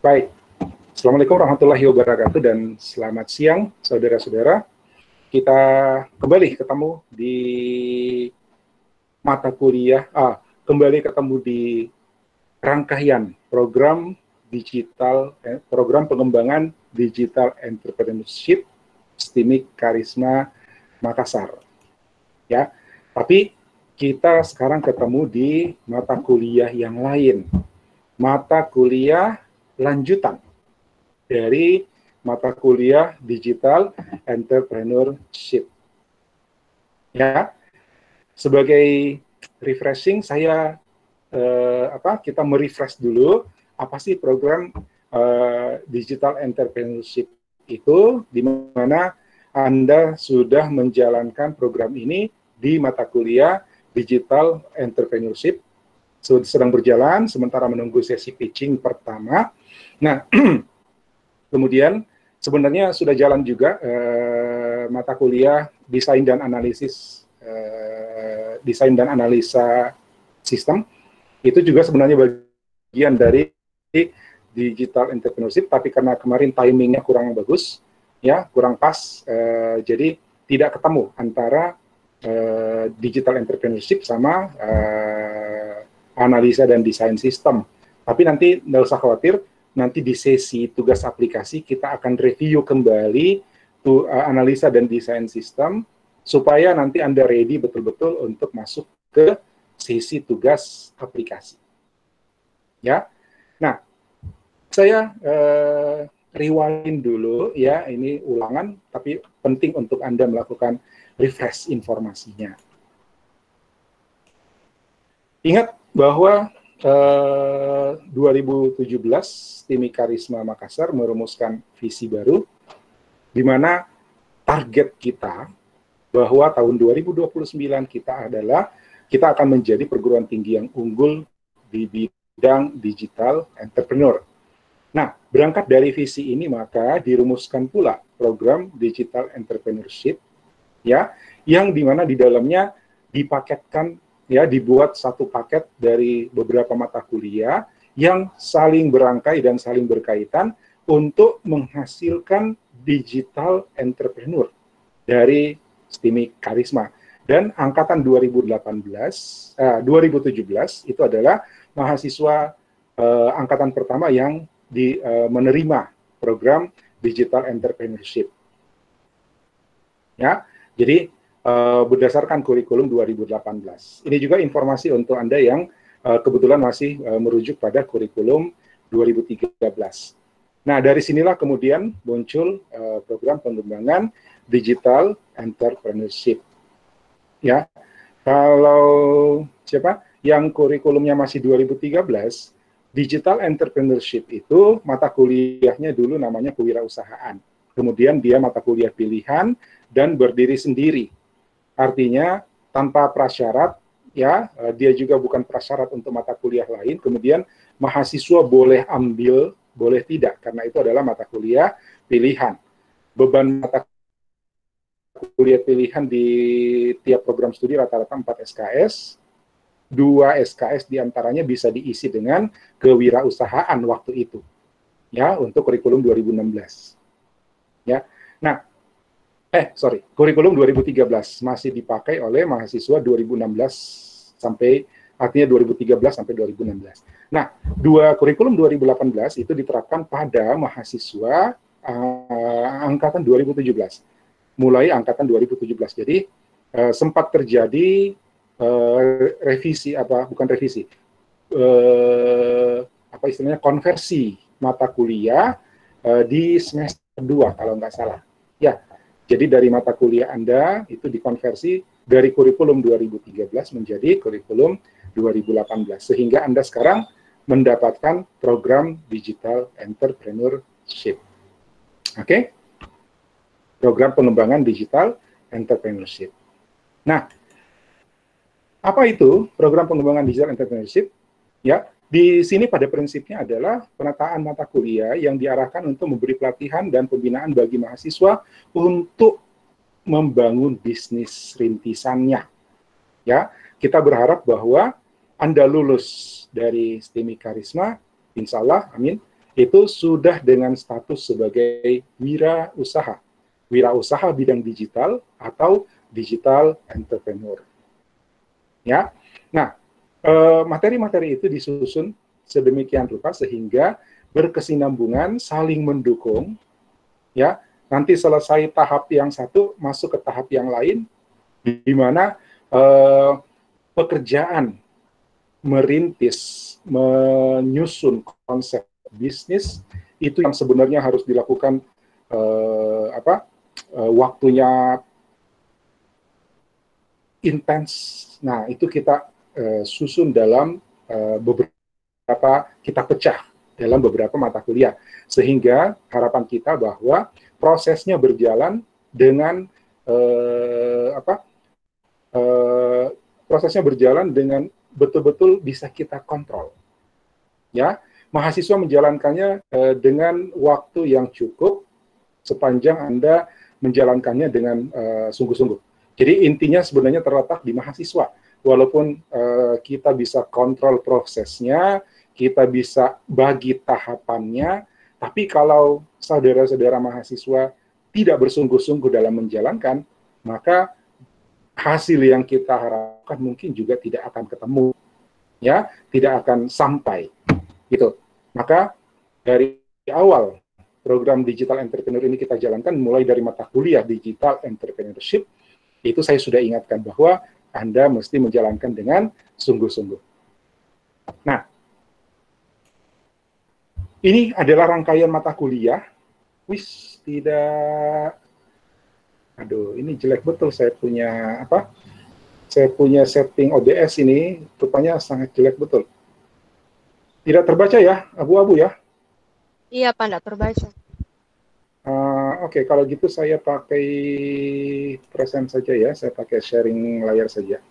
Baik, Assalamualaikum warahmatullahi wabarakatuh dan selamat siang saudara-saudara. Kita kembali ketemu di mata kuliah, kembali ketemu di rangkaian program digital, program pengembangan digital entrepreneurship STIMIK Karisma Makassar. Ya, tapi kita sekarang ketemu di mata kuliah yang lain, mata kuliah lanjutan dari mata kuliah digital entrepreneurship. Ya, sebagai refreshing saya kita merefresh dulu apa sih program digital entrepreneurship itu, di mana Anda sudah menjalankan program ini di mata kuliah digital entrepreneurship, sedang berjalan sementara menunggu sesi pitching pertama. Nah, kemudian sebenarnya sudah jalan juga mata kuliah desain dan analisa sistem. Itu juga sebenarnya bagian dari digital entrepreneurship, tapi karena kemarin timingnya kurang bagus, ya kurang pas, jadi tidak ketemu antara digital entrepreneurship sama analisa dan desain sistem. Tapi nanti nggak usah khawatir, nanti di sesi tugas aplikasi kita akan review kembali analisa dan desain sistem supaya nanti Anda ready betul-betul untuk masuk ke sesi tugas aplikasi. Ya. Nah, saya rewind dulu ya, ini ulangan tapi penting untuk Anda melakukan refresh informasinya. Ingat bahwa 2017 STIMIK Karisma Makassar merumuskan visi baru di mana target kita bahwa tahun 2029 kita akan menjadi perguruan tinggi yang unggul di bidang digital entrepreneur. Nah, berangkat dari visi ini maka dirumuskan pula program digital entrepreneurship, ya, yang dimana di dalamnya dipaketkan, ya, dibuat satu paket dari beberapa mata kuliah yang saling berangkai dan saling berkaitan untuk menghasilkan digital entrepreneur dari STIMIK Karisma. Dan angkatan 2017 itu adalah mahasiswa angkatan pertama yang menerima program digital entrepreneurship. Ya, jadi berdasarkan kurikulum 2018. Ini juga informasi untuk Anda yang kebetulan masih merujuk pada kurikulum 2013. Nah, dari sinilah kemudian muncul program pengembangan digital entrepreneurship. Ya, kalau yang kurikulumnya masih 2013, digital entrepreneurship itu mata kuliahnya dulu namanya kewirausahaan. Kemudian dia mata kuliah pilihan dan berdiri sendiri. Artinya tanpa prasyarat, ya, dia juga bukan prasyarat untuk mata kuliah lain. Kemudian mahasiswa boleh ambil, boleh tidak, karena itu adalah mata kuliah pilihan. Beban mata kuliah pilihan di tiap program studi rata-rata 4 SKS, 2 SKS diantaranya bisa diisi dengan kewirausahaan waktu itu, ya, untuk kurikulum 2016. Ya, nah, kurikulum 2013 masih dipakai oleh mahasiswa 2016 sampai, artinya 2013 sampai 2016. Nah, kurikulum 2018 itu diterapkan pada mahasiswa angkatan 2017. Mulai angkatan 2017. Jadi sempat terjadi konversi mata kuliah di semester 2 kalau nggak salah. Ya, jadi dari mata kuliah Anda itu dikonversi dari kurikulum 2013 menjadi kurikulum 2018. Sehingga Anda sekarang mendapatkan program digital entrepreneurship. Oke? Program pengembangan digital entrepreneurship. Nah, apa itu program pengembangan digital entrepreneurship? Ya, di sini pada prinsipnya adalah penataan mata kuliah yang diarahkan untuk memberi pelatihan dan pembinaan bagi mahasiswa untuk membangun bisnis rintisannya. Ya, kita berharap bahwa Anda lulus dari STIMIK Karisma, insya Allah, amin, itu sudah dengan status sebagai wirausaha bidang digital atau digital entrepreneur. Ya, nah materi-materi itu disusun sedemikian rupa sehingga berkesinambungan, saling mendukung. Ya, nanti selesai tahap yang satu masuk ke tahap yang lain, di mana pekerjaan merintis, menyusun konsep bisnis itu yang sebenarnya harus dilakukan waktunya intens. Nah, itu kita susun dalam kita pecah dalam beberapa mata kuliah, sehingga harapan kita bahwa prosesnya berjalan dengan betul-betul bisa kita kontrol. Ya, mahasiswa menjalankannya dengan waktu yang cukup sepanjang Anda menjalankannya dengan sungguh-sungguh. Jadi intinya sebenarnya terletak di mahasiswa. Walaupun kita bisa kontrol prosesnya, kita bisa bagi tahapannya, tapi kalau saudara-saudara mahasiswa tidak bersungguh-sungguh dalam menjalankan, maka hasil yang kita harapkan mungkin juga tidak akan ketemu, ya, tidak akan sampai, gitu. Maka dari awal program Digital Entrepreneur ini kita jalankan, mulai dari mata kuliah Digital Entrepreneurship, itu saya sudah ingatkan bahwa Anda mesti menjalankan dengan sungguh-sungguh. Nah, ini adalah rangkaian mata kuliah. Aduh, ini jelek betul saya punya Saya punya setting OBS ini, rupanya sangat jelek betul. Tidak terbaca ya, abu-abu ya? Iya, Pak, tidak terbaca. Oke, kalau gitu saya pakai present saja ya, saya pakai sharing layar saja.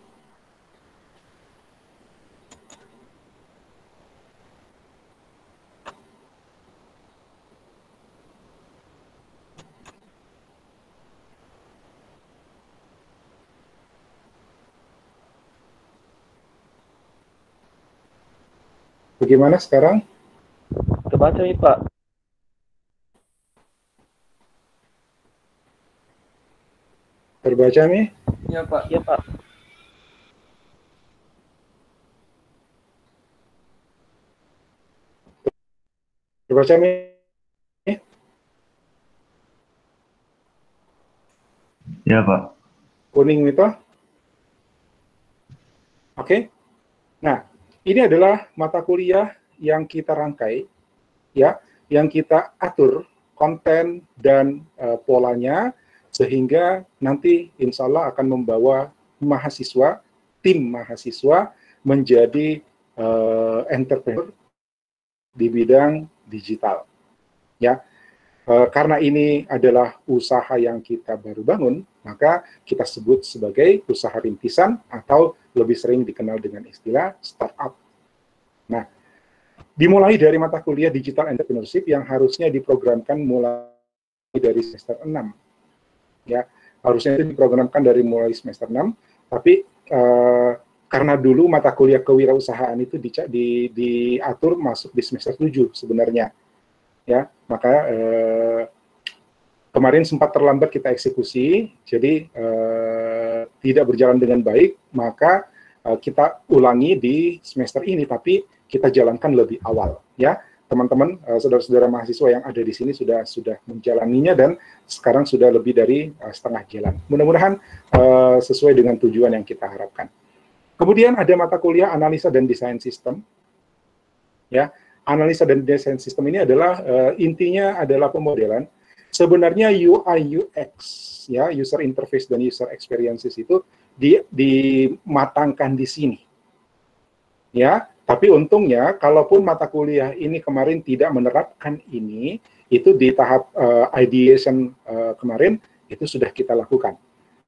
Bagaimana sekarang? Terbaca nih, Pak. Terbaca nih? Iya, Pak. Iya, Pak. Terbaca nih? Ya, Pak. Kuning itu? Oke. Nah, ini adalah mata kuliah yang kita rangkai, ya, yang kita atur konten dan polanya, sehingga nanti insya Allah akan membawa mahasiswa, tim mahasiswa menjadi entrepreneur di bidang digital. Ya, karena ini adalah usaha yang kita baru bangun, maka kita sebut sebagai usaha rintisan atau lebih sering dikenal dengan istilah startup. Nah, dimulai dari mata kuliah Digital Entrepreneurship yang harusnya diprogramkan mulai dari semester 6. Ya, harusnya itu diprogramkan dari mulai semester 6, tapi karena dulu mata kuliah kewirausahaan itu diatur masuk di semester 7 sebenarnya. Ya, maka kemarin sempat terlambat kita eksekusi, jadi tidak berjalan dengan baik, maka kita ulangi di semester ini, tapi kita jalankan lebih awal, ya. Teman-teman, saudara-saudara mahasiswa yang ada di sini sudah menjalaninya dan sekarang sudah lebih dari setengah jalan. Mudah-mudahan sesuai dengan tujuan yang kita harapkan. Kemudian ada mata kuliah analisa dan desain sistem. Ya, analisa dan desain sistem ini adalah intinya adalah pemodelan. Sebenarnya UI UX, ya, user interface dan user experiences itu dimatangkan di sini. Ya, tapi untungnya, kalaupun mata kuliah ini kemarin tidak menerapkan ini, itu di tahap ideation kemarin, itu sudah kita lakukan.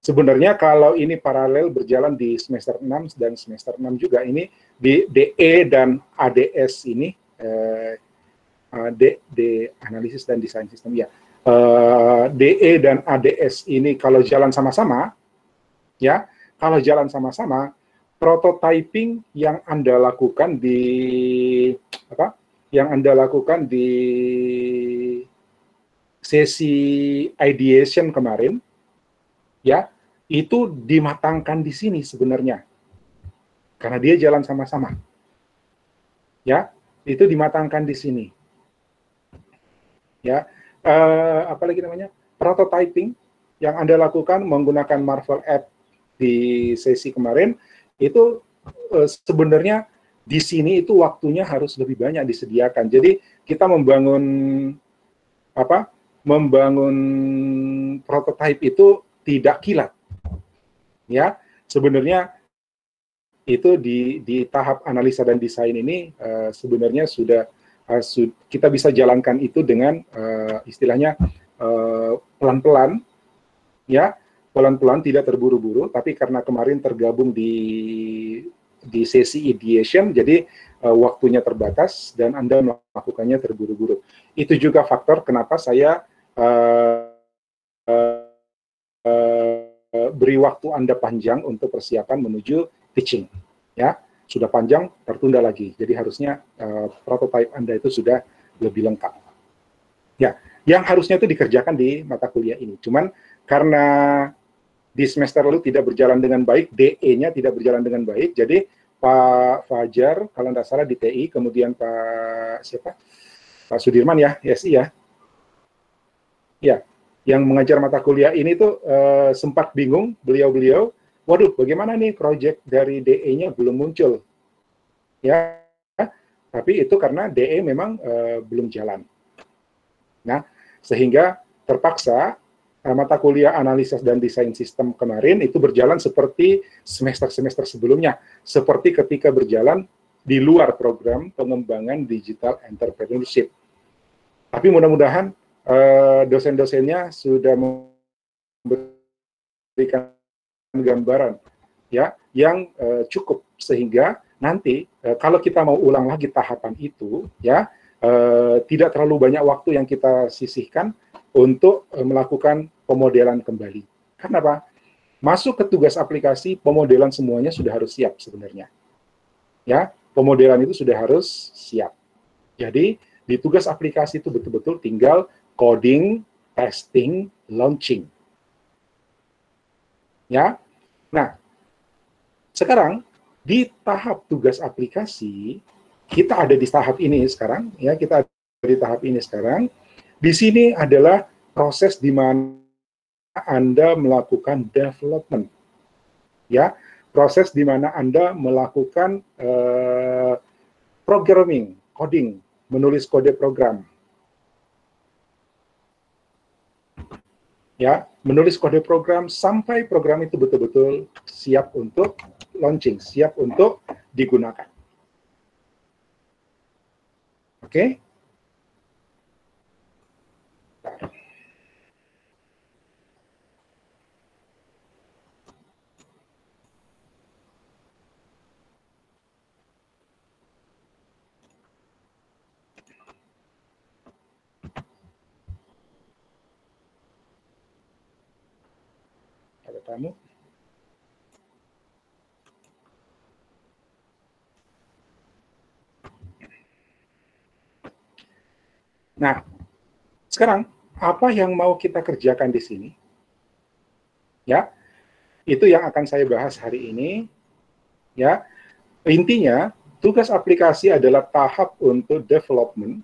Sebenarnya kalau ini paralel berjalan di semester 6 dan semester 6 juga, ini di DE dan ADS ini, analisis dan desain sistem, ya. DE dan ADS ini kalau jalan sama-sama, ya, kalau jalan sama-sama, prototyping yang Anda lakukan yang Anda lakukan di sesi ideation kemarin, ya, itu dimatangkan di sini sebenarnya. Karena dia jalan sama-sama. Ya, itu dimatangkan di sini. Ya, apalagi namanya? Prototyping yang Anda lakukan menggunakan Marvel App di sesi kemarin, itu sebenarnya di sini itu waktunya harus lebih banyak disediakan. Jadi kita membangun prototype itu tidak kilat. Ya, sebenarnya itu di tahap analisa dan desain ini sebenarnya sudah kita bisa jalankan itu dengan istilahnya pelan-pelan, ya, pelan-pelan, tidak terburu-buru. Tapi karena kemarin tergabung di sesi ideation, jadi waktunya terbatas dan Anda melakukannya terburu-buru. Itu juga faktor kenapa saya beri waktu Anda panjang untuk persiapan menuju teaching, ya, sudah panjang, tertunda lagi. Jadi harusnya prototype Anda itu sudah lebih lengkap. Ya, yang harusnya itu dikerjakan di mata kuliah ini. Cuman karena di semester lalu tidak berjalan dengan baik, DE-nya tidak berjalan dengan baik, jadi Pak Fajar, kalau tidak salah di TI, kemudian Pak Sudirman ya, SI ya, ya, yang mengajar mata kuliah ini tuh sempat bingung, beliau-beliau, waduh, bagaimana nih proyek dari DE-nya belum muncul, ya, tapi itu karena DE memang belum jalan. Nah, sehingga terpaksa mata kuliah analisis dan desain sistem kemarin itu berjalan seperti semester-semester sebelumnya, seperti ketika berjalan di luar program pengembangan digital entrepreneurship. Tapi mudah-mudahan dosen-dosennya sudah memberikan gambaran, ya, yang cukup, sehingga nanti kalau kita mau ulang lagi tahapan itu, ya, tidak terlalu banyak waktu yang kita sisihkan untuk melakukan pemodelan kembali. Karena apa? Masuk ke tugas aplikasi, pemodelan semuanya sudah harus siap sebenarnya. Ya, pemodelan itu sudah harus siap. Jadi di tugas aplikasi itu betul-betul tinggal coding, testing, launching. Ya. Nah, sekarang di tahap tugas aplikasi, kita ada di tahap ini sekarang, ya, kita ada di tahap ini sekarang. Di sini adalah proses di mana Anda melakukan development, ya, proses di mana Anda melakukan programming, coding, menulis kode program, ya, menulis kode program sampai program itu betul-betul siap untuk launching, siap untuk digunakan. Oke? Ada tamu? Nah, sekarang apa yang mau kita kerjakan di sini? Ya, itu yang akan saya bahas hari ini. Ya, intinya tugas aplikasi adalah tahap untuk development,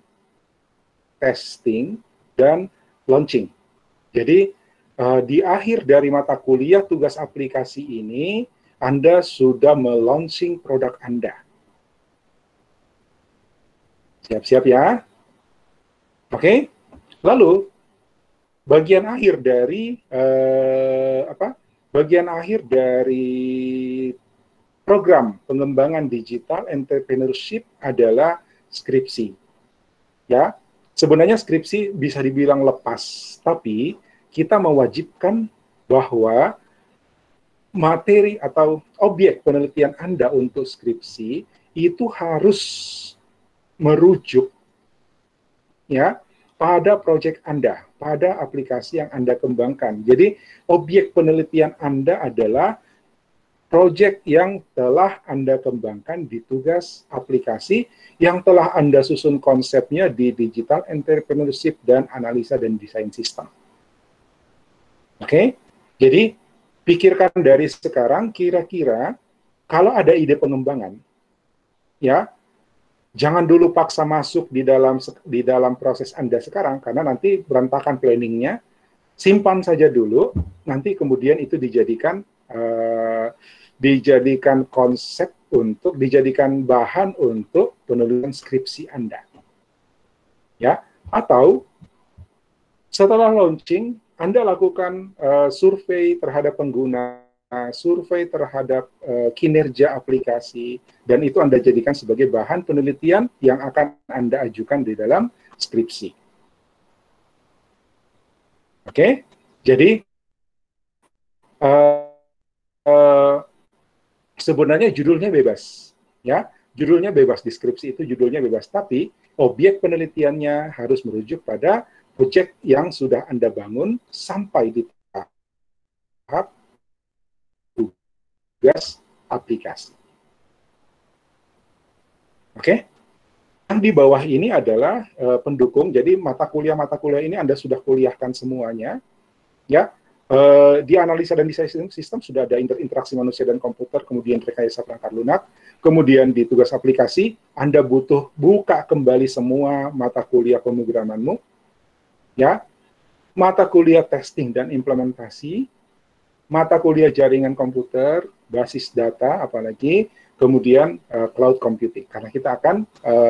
testing, dan launching. Jadi di akhir dari mata kuliah tugas aplikasi ini, Anda sudah melaunching produk Anda. Siap-siap ya. Oke. Lalu bagian akhir dari bagian akhir dari program pengembangan digital entrepreneurship adalah skripsi. Ya, sebenarnya skripsi bisa dibilang lepas, tapi kita mewajibkan bahwa materi atau objek penelitian Anda untuk skripsi itu harus merujuk, ya, pada proyek Anda, pada aplikasi yang Anda kembangkan. Jadi objek penelitian Anda adalah project yang telah Anda kembangkan di tugas aplikasi, yang telah Anda susun konsepnya di digital entrepreneurship dan analisa dan desain sistem. Oke? Jadi, pikirkan dari sekarang, kira-kira kalau ada ide pengembangan, ya, jangan dulu paksa masuk di dalam proses Anda sekarang, karena nanti berantakan planningnya. Simpan saja dulu, nanti kemudian itu dijadikan konsep untuk dijadikan bahan untuk penulisan skripsi Anda. Ya, atau setelah launching Anda lakukan survei terhadap pengguna, survei terhadap kinerja aplikasi, dan itu Anda jadikan sebagai bahan penelitian yang akan Anda ajukan di dalam skripsi. Oke, jadi sebenarnya judulnya bebas, ya, judulnya bebas, deskripsi itu judulnya bebas, tapi objek penelitiannya harus merujuk pada proyek yang sudah Anda bangun sampai di tahap tugas aplikasi. Oke? Yang di bawah ini adalah pendukung, jadi mata kuliah ini Anda sudah kuliahkan semuanya, ya. Di analisa dan desain sistem sudah ada interaksi manusia dan komputer, kemudian rekayasa perangkat lunak, kemudian di tugas aplikasi, Anda butuh buka kembali semua mata kuliah pemrogramanmu, ya, mata kuliah testing dan implementasi, mata kuliah jaringan komputer, basis data, apalagi, kemudian cloud computing. Karena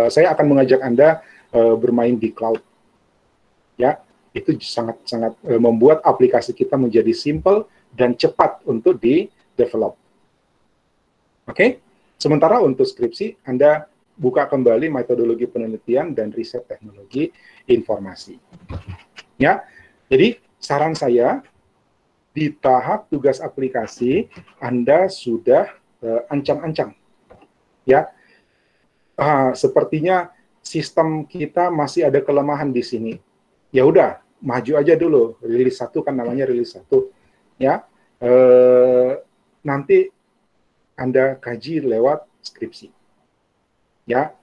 saya akan mengajak Anda bermain di cloud. Ya, itu sangat-sangat membuat aplikasi kita menjadi simple dan cepat untuk di-develop. Oke? Sementara untuk skripsi, Anda buka kembali metodologi penelitian dan riset teknologi informasi. Ya, jadi saran saya, di tahap tugas aplikasi, Anda sudah ancang-ancang. Ya, sepertinya sistem kita masih ada kelemahan di sini. Ya udah, maju aja dulu. Rilis 1 kan namanya rilis 1. Ya, nanti Anda kaji lewat skripsi. Ya,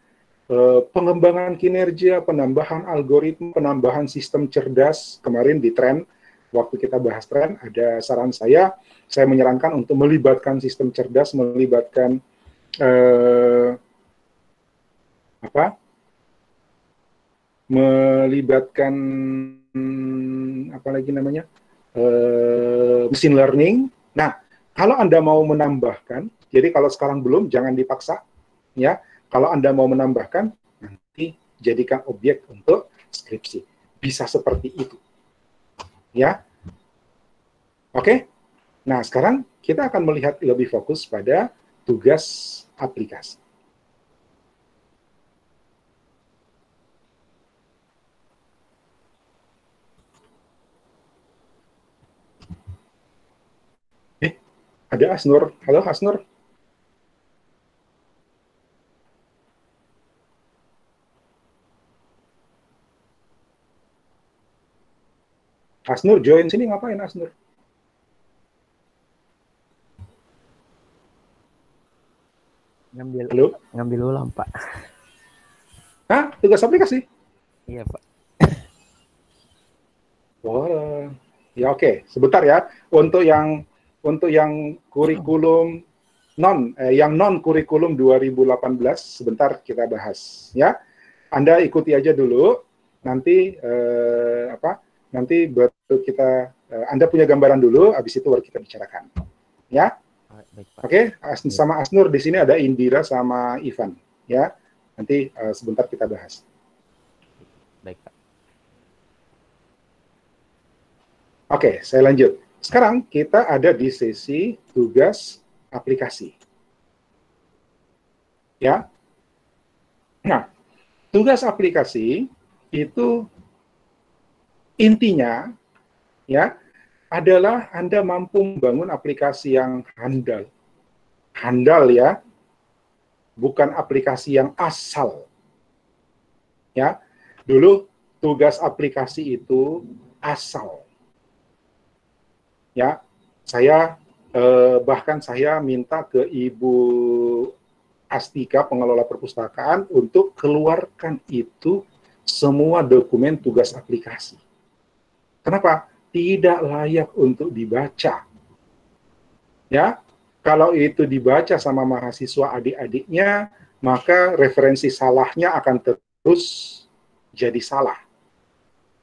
pengembangan kinerja, penambahan algoritma, penambahan sistem cerdas. Kemarin di tren, waktu kita bahas tren, ada saran saya menyarankan untuk melibatkan sistem cerdas, melibatkan machine learning. Nah, kalau Anda mau menambahkan, jadi kalau sekarang belum, jangan dipaksa, ya. Kalau Anda mau menambahkan, nanti jadikan objek untuk skripsi. Bisa seperti itu, ya. Oke. Nah, sekarang kita akan melihat lebih fokus pada tugas aplikasi. Ada Asnur. Halo, Asnur. Asnur, join sini ngapain, Asnur? Ngambil ulang, Pak. Hah? Tugas aplikasi? Iya, Pak. Oh, ya oke. Sebentar ya. Untuk yang kurikulum non kurikulum 2018 sebentar kita bahas, ya. Anda ikuti aja dulu. Nanti nanti baru kita Anda punya gambaran dulu, habis itu baru kita bicarakan. Ya. Baik, Pak. Oke, sama Asnur di sini ada Indira sama Ivan, ya. Nanti sebentar kita bahas. Baik, Pak. Oke, saya lanjut. Sekarang kita ada di sesi tugas aplikasi. Ya. Nah, tugas aplikasi itu intinya, ya, adalah Anda mampu membangun aplikasi yang handal. Handal, ya. Bukan aplikasi yang asal. Ya. Dulu tugas aplikasi itu asal. Ya, saya Bahkan saya minta ke Ibu Astika, pengelola perpustakaan, untuk keluarkan itu semua dokumen tugas aplikasi. Kenapa? Tidak layak untuk dibaca. Ya, kalau itu dibaca sama mahasiswa adik-adiknya, maka referensi salahnya akan terus jadi salah.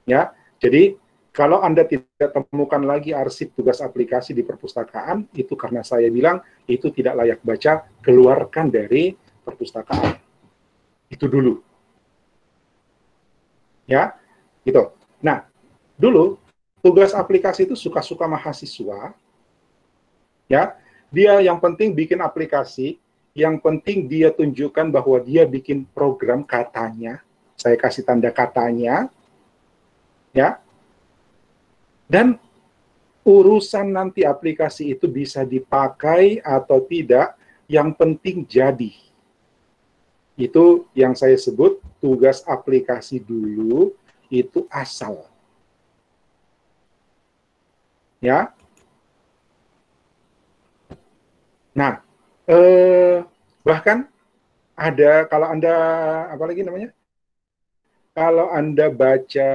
Ya, jadi kalau Anda tidak temukan lagi arsip tugas aplikasi di perpustakaan, itu karena saya bilang itu tidak layak baca, keluarkan dari perpustakaan. Itu dulu. Ya, gitu. Nah, dulu tugas aplikasi itu suka-suka mahasiswa. Ya, dia yang penting bikin aplikasi, yang penting dia tunjukkan bahwa dia bikin program katanya. Saya kasih tanda katanya. Ya. Dan urusan nanti aplikasi itu bisa dipakai atau tidak, yang penting jadi. Itu yang saya sebut tugas aplikasi dulu itu asal. Ya. Nah, bahkan ada, kalau Anda, apalagi namanya, kalau Anda baca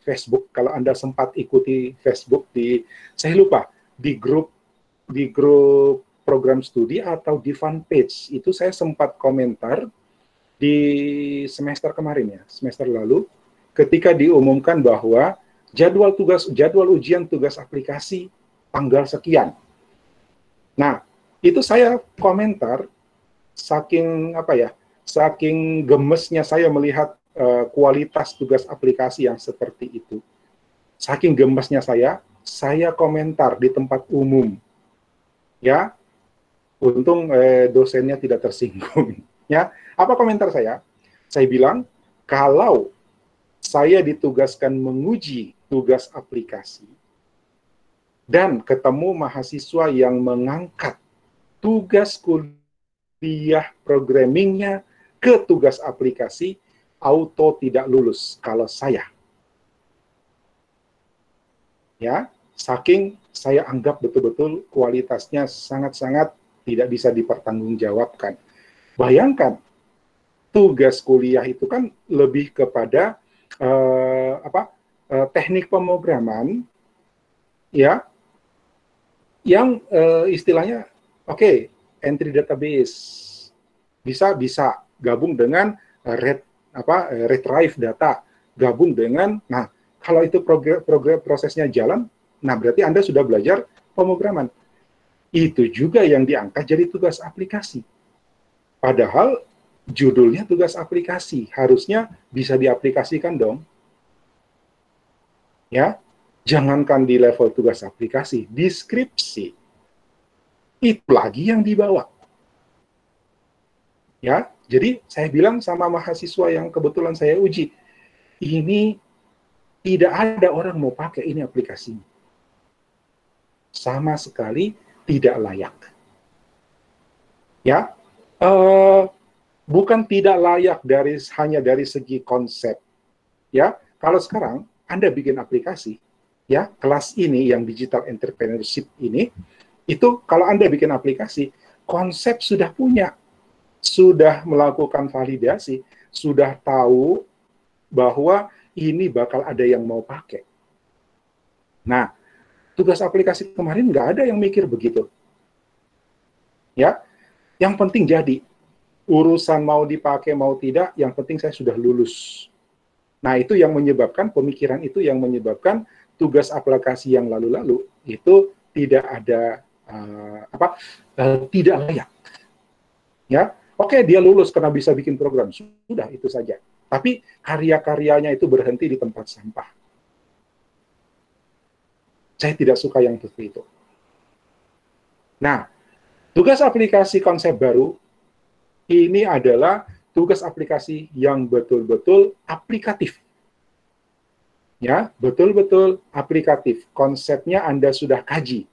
Facebook, kalau Anda sempat ikuti Facebook saya lupa, di grup program studi atau di fanpage, itu saya sempat komentar di semester kemarin ya, semester lalu, ketika diumumkan bahwa jadwal ujian tugas aplikasi tanggal sekian. Nah, itu saya komentar, saking gemesnya saya melihat kualitas tugas aplikasi yang seperti itu. Saking gemesnya saya komentar di tempat umum. Ya, untung dosennya tidak tersinggung. Ya, apa komentar saya? Saya bilang, kalau saya ditugaskan menguji tugas aplikasi dan ketemu mahasiswa yang mengangkat tugas kuliah programmingnya ke tugas aplikasi, auto tidak lulus kalau saya. Ya, saking saya anggap betul-betul kualitasnya sangat-sangat tidak bisa dipertanggungjawabkan. Bayangkan, tugas kuliah itu kan lebih kepada teknik pemrograman, ya, yang istilahnya entry database bisa gabung dengan retrieve data, gabung dengan, nah kalau itu prosesnya jalan, nah berarti Anda sudah belajar pemrograman. Itu juga yang diangkat jadi tugas aplikasi. Padahal judulnya tugas aplikasi, harusnya bisa diaplikasikan dong. Ya, jangankan di level tugas aplikasi, deskripsi itu lagi yang dibawa. Ya, jadi saya bilang sama mahasiswa yang kebetulan saya uji, ini tidak ada orang mau pakai ini aplikasinya. Sama sekali tidak layak. Ya, bukan tidak layak hanya dari segi konsep. Ya, kalau sekarang Anda bikin aplikasi, ya, kelas ini yang digital entrepreneurship ini, itu kalau Anda bikin aplikasi, konsep sudah punya, sudah melakukan validasi, sudah tahu bahwa ini bakal ada yang mau pakai. Nah, tugas aplikasi kemarin nggak ada yang mikir begitu. Ya, yang penting jadi. Urusan mau dipakai mau tidak, yang penting saya sudah lulus. Nah, itu yang menyebabkan, pemikiran itu yang menyebabkan tugas aplikasi yang lalu-lalu itu tidak ada tidak layak. Ya, oke, dia lulus karena bisa bikin program, sudah itu saja. Tapi karya-karyanya itu berhenti di tempat sampah. Saya tidak suka yang seperti itu. Nah, tugas aplikasi konsep baru ini adalah tugas aplikasi yang betul-betul aplikatif. Ya, betul-betul aplikatif. Konsepnya Anda sudah kaji.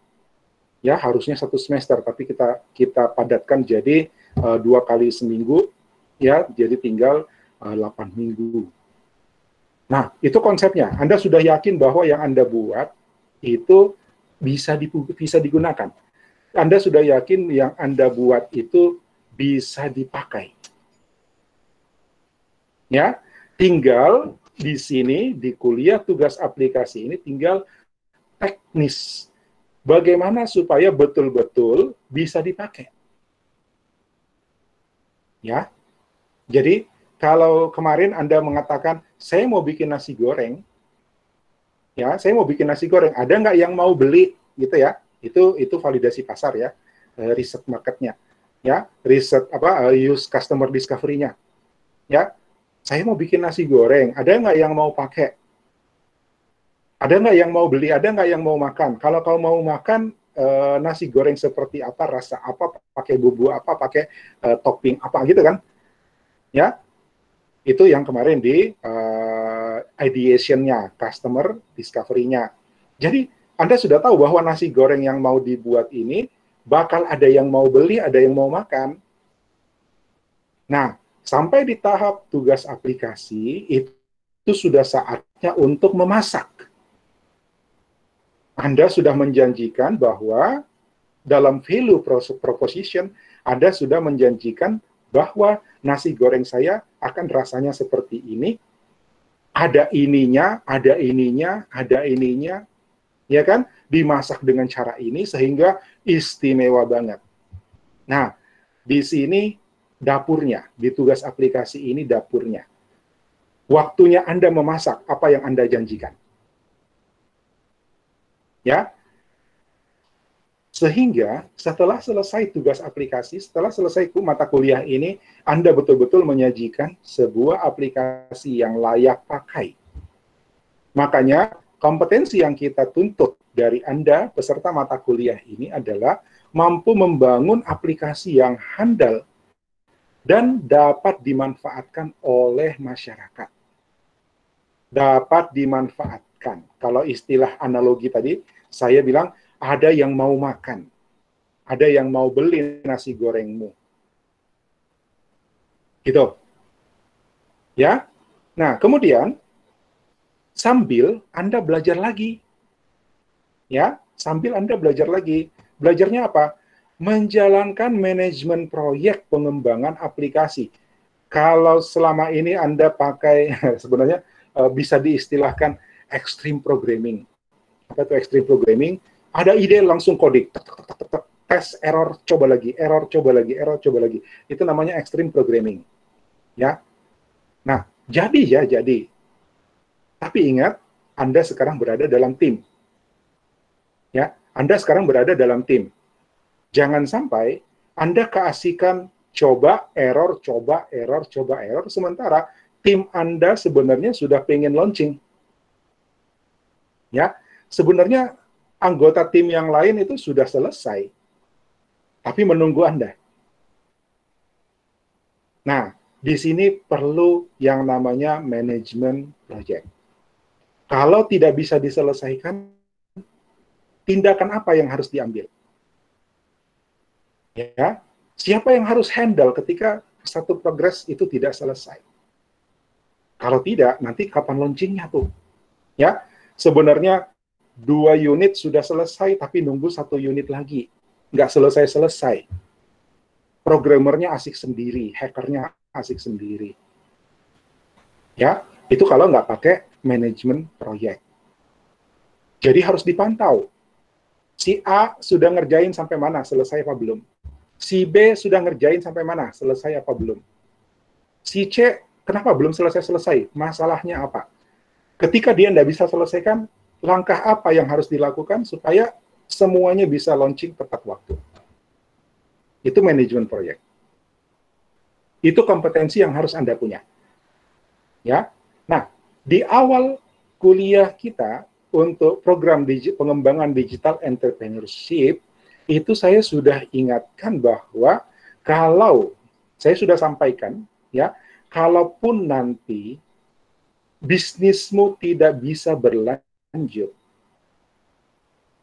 Ya, harusnya 1 semester, tapi kita padatkan jadi 2 kali seminggu, ya, jadi tinggal 8 minggu. Nah, itu konsepnya. Anda sudah yakin bahwa yang Anda buat itu bisa digunakan. Anda sudah yakin yang Anda buat itu bisa dipakai. Ya, tinggal di sini di kuliah tugas aplikasi ini tinggal teknis. Bagaimana supaya betul-betul bisa dipakai. Ya. Jadi kalau kemarin Anda mengatakan saya mau bikin nasi goreng, ya, saya mau bikin nasi goreng, ada nggak yang mau beli gitu ya? Itu validasi pasar ya, riset marketnya, ya, riset use customer discovery-nya, ya. Saya mau bikin nasi goreng, ada nggak yang mau pakai? Ada nggak yang mau beli? Ada nggak yang mau makan? Kalau kau mau makan nasi goreng seperti apa, rasa apa, pakai bumbu apa, pakai topping apa gitu kan? Ya, itu yang kemarin di ideation-nya, customer discovery-nya. Jadi Anda sudah tahu bahwa nasi goreng yang mau dibuat ini bakal ada yang mau beli, ada yang mau makan. Nah, sampai di tahap tugas aplikasi, itu sudah saatnya untuk memasak. Anda sudah menjanjikan bahwa dalam value proposition, Anda sudah menjanjikan bahwa nasi goreng saya akan rasanya seperti ini, ada ininya, ada ininya, ada ininya, ya kan? Dimasak dengan cara ini sehingga istimewa banget. Nah, di sini dapurnya, di tugas aplikasi ini dapurnya. Waktunya Anda memasak apa yang Anda janjikan. Ya. Sehingga setelah selesai tugas aplikasi, setelah selesai mata kuliah ini, Anda betul-betul menyajikan sebuah aplikasi yang layak pakai. Makanya, kompetensi yang kita tuntut dari Anda, peserta mata kuliah ini adalah mampu membangun aplikasi yang handal dan dapat dimanfaatkan oleh masyarakat. Dapat dimanfaatkan. Kalau istilah analogi tadi, saya bilang, ada yang mau makan, ada yang mau beli nasi gorengmu. Gitu. Ya. Nah, kemudian, sambil Anda belajar lagi. Ya, sambil Anda belajar lagi. Belajarnya apa? Menjalankan manajemen proyek pengembangan aplikasi. Kalau selama ini Anda pakai, sebenarnya bisa diistilahkan extreme programming. Apa itu extreme programming? Ada ide langsung coding. Tes, error, coba lagi, error, coba lagi, error, coba lagi. Itu namanya extreme programming. Ya. Nah, jadi. Tapi ingat, Anda sekarang berada dalam tim. Ya, Anda sekarang berada dalam tim. Jangan sampai Anda keasikan coba error, sementara tim Anda sebenarnya sudah pengen launching. Ya, sebenarnya anggota tim yang lain itu sudah selesai, tapi menunggu Anda. Nah, di sini perlu yang namanya manajemen project. Kalau tidak bisa diselesaikan, tindakan apa yang harus diambil? Ya, siapa yang harus handle ketika satu progres itu tidak selesai? Kalau tidak, nanti kapan launchingnya tuh? Ya, sebenarnya 2 unit sudah selesai, tapi nunggu 1 unit lagi. Nggak selesai-selesai. Programmernya asik sendiri, hackernya asik sendiri. Ya, itu kalau nggak pakai manajemen proyek. Jadi harus dipantau. Si A sudah ngerjain sampai mana, selesai apa belum? Si B sudah ngerjain sampai mana, selesai apa belum? Si C, kenapa belum selesai-selesai? Masalahnya apa? Ketika dia tidak bisa selesaikan, langkah apa yang harus dilakukan supaya semuanya bisa launching tepat waktu? Itu manajemen proyek. Itu kompetensi yang harus Anda punya. Ya. Nah, di awal kuliah kita untuk program pengembangan digital entrepreneurship, itu saya sudah ingatkan bahwa kalau saya sudah sampaikan, ya, kalaupun nanti bisnismu tidak bisa berlanjut,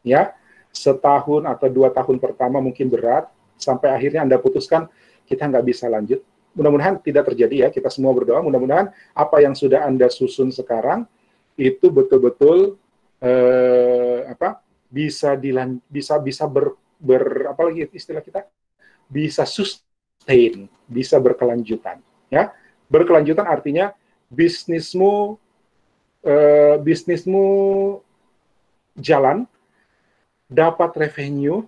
ya, setahun atau 2 tahun pertama mungkin berat, sampai akhirnya Anda putuskan kita nggak bisa lanjut. Mudah-mudahan tidak terjadi ya, kita semua berdoa, mudah-mudahan apa yang sudah Anda susun sekarang itu betul-betul bisa apalagi istilah kita, bisa sustain, bisa berkelanjutan. Ya, berkelanjutan artinya bisnismu jalan, dapat revenue,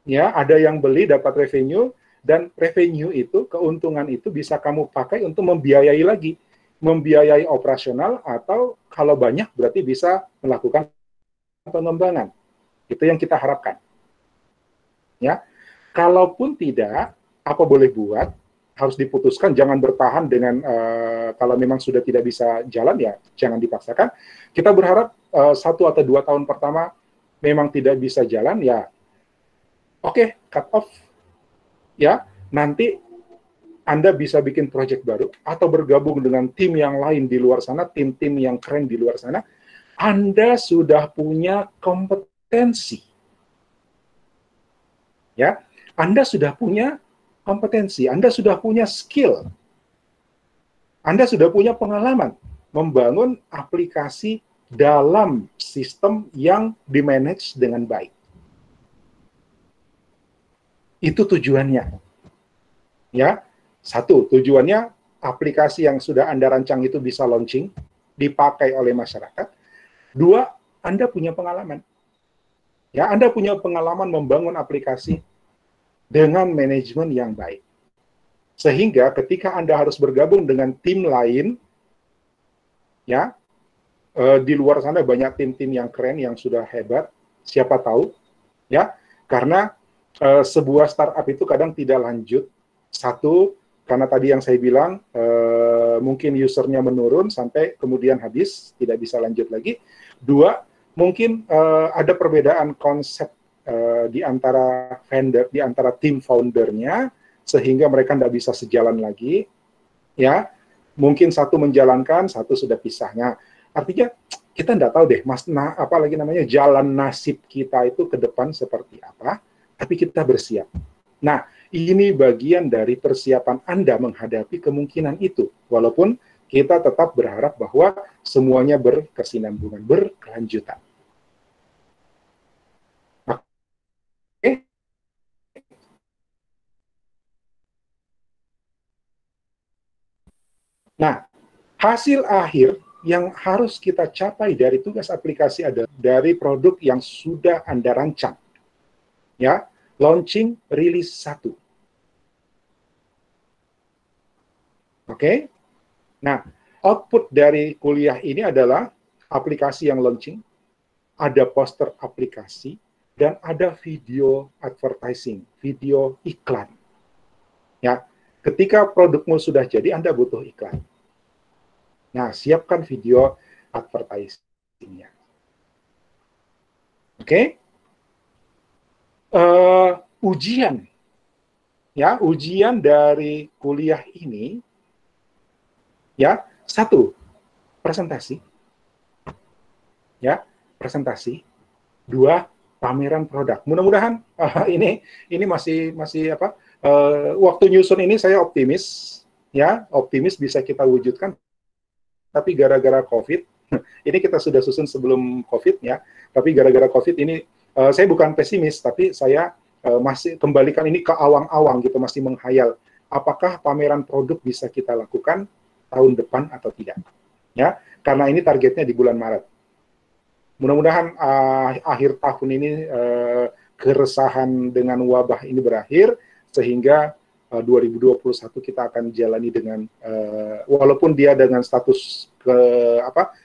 ya, ada yang beli, dapat revenue, dan revenue itu, keuntungan itu bisa kamu pakai untuk membiayai lagi, membiayai operasional, atau kalau banyak berarti bisa melakukan pengembangan. Itu yang kita harapkan. Ya, kalaupun tidak, apa boleh buat, harus diputuskan, jangan bertahan dengan kalau memang sudah tidak bisa jalan, ya jangan dipaksakan. Kita berharap 1 atau 2 tahun pertama memang tidak bisa jalan, ya oke, cut off, ya nanti Anda bisa bikin project baru atau bergabung dengan tim yang lain di luar sana, tim-tim yang keren di luar sana. Anda sudah punya kompetensi, ya, Anda sudah punya kompetensi, Anda sudah punya skill, Anda sudah punya pengalaman membangun aplikasi dalam sistem yang dimanage dengan baik. Itu tujuannya. Ya, 1, tujuannya aplikasi yang sudah Anda rancang itu bisa launching, dipakai oleh masyarakat. 2, Anda punya pengalaman. Ya, Anda punya pengalaman membangun aplikasi dengan manajemen yang baik. Sehingga ketika Anda harus bergabung dengan tim lain, ya, di luar sana banyak tim-tim yang keren, yang sudah hebat, siapa tahu, ya, karena sebuah startup itu kadang tidak lanjut. 1, karena tadi yang saya bilang, mungkin usernya menurun sampai kemudian habis, tidak bisa lanjut lagi. 2, mungkin ada perbedaan konsep di antara vendor, di antara tim foundernya, sehingga mereka tidak bisa sejalan lagi. Ya, mungkin 1 menjalankan, 1 sudah pisah. Nah, artinya kita tidak tahu deh, apalagi namanya jalan nasib kita itu ke depan seperti apa, tapi kita bersiap. Nah, ini bagian dari persiapan Anda menghadapi kemungkinan itu, walaupun kita tetap berharap bahwa semuanya berkesinambungan, berkelanjutan. Oke? Nah, hasil akhir yang harus kita capai dari tugas aplikasi adalah dari produk yang sudah Anda rancang. Ya, launching rilis 1. Oke? Nah, output dari kuliah ini adalah aplikasi yang launching, ada poster aplikasi, dan ada video advertising, video iklan. Ya, ketika produkmu sudah jadi, Anda butuh iklan. Nah, siapkan video advertising-nya. Oke? Ujian. Ya, ujian dari kuliah ini, ya, 1, presentasi. Ya, presentasi. 2, pameran produk. Mudah-mudahan ini masih apa? Waktu nyusun ini saya optimis, ya, optimis bisa kita wujudkan. Tapi gara-gara COVID, ini kita sudah susun sebelum COVID, ya. Tapi gara-gara COVID ini, saya bukan pesimis, tapi saya masih kembalikan ini ke awang-awang gitu, masih menghayal. Apakah pameran produk bisa kita lakukan tahun depan atau tidak? Ya, karena ini targetnya di bulan Maret. Mudah-mudahan akhir tahun ini keresahan dengan wabah ini berakhir, sehingga 2021 kita akan jalani dengan walaupun dia dengan status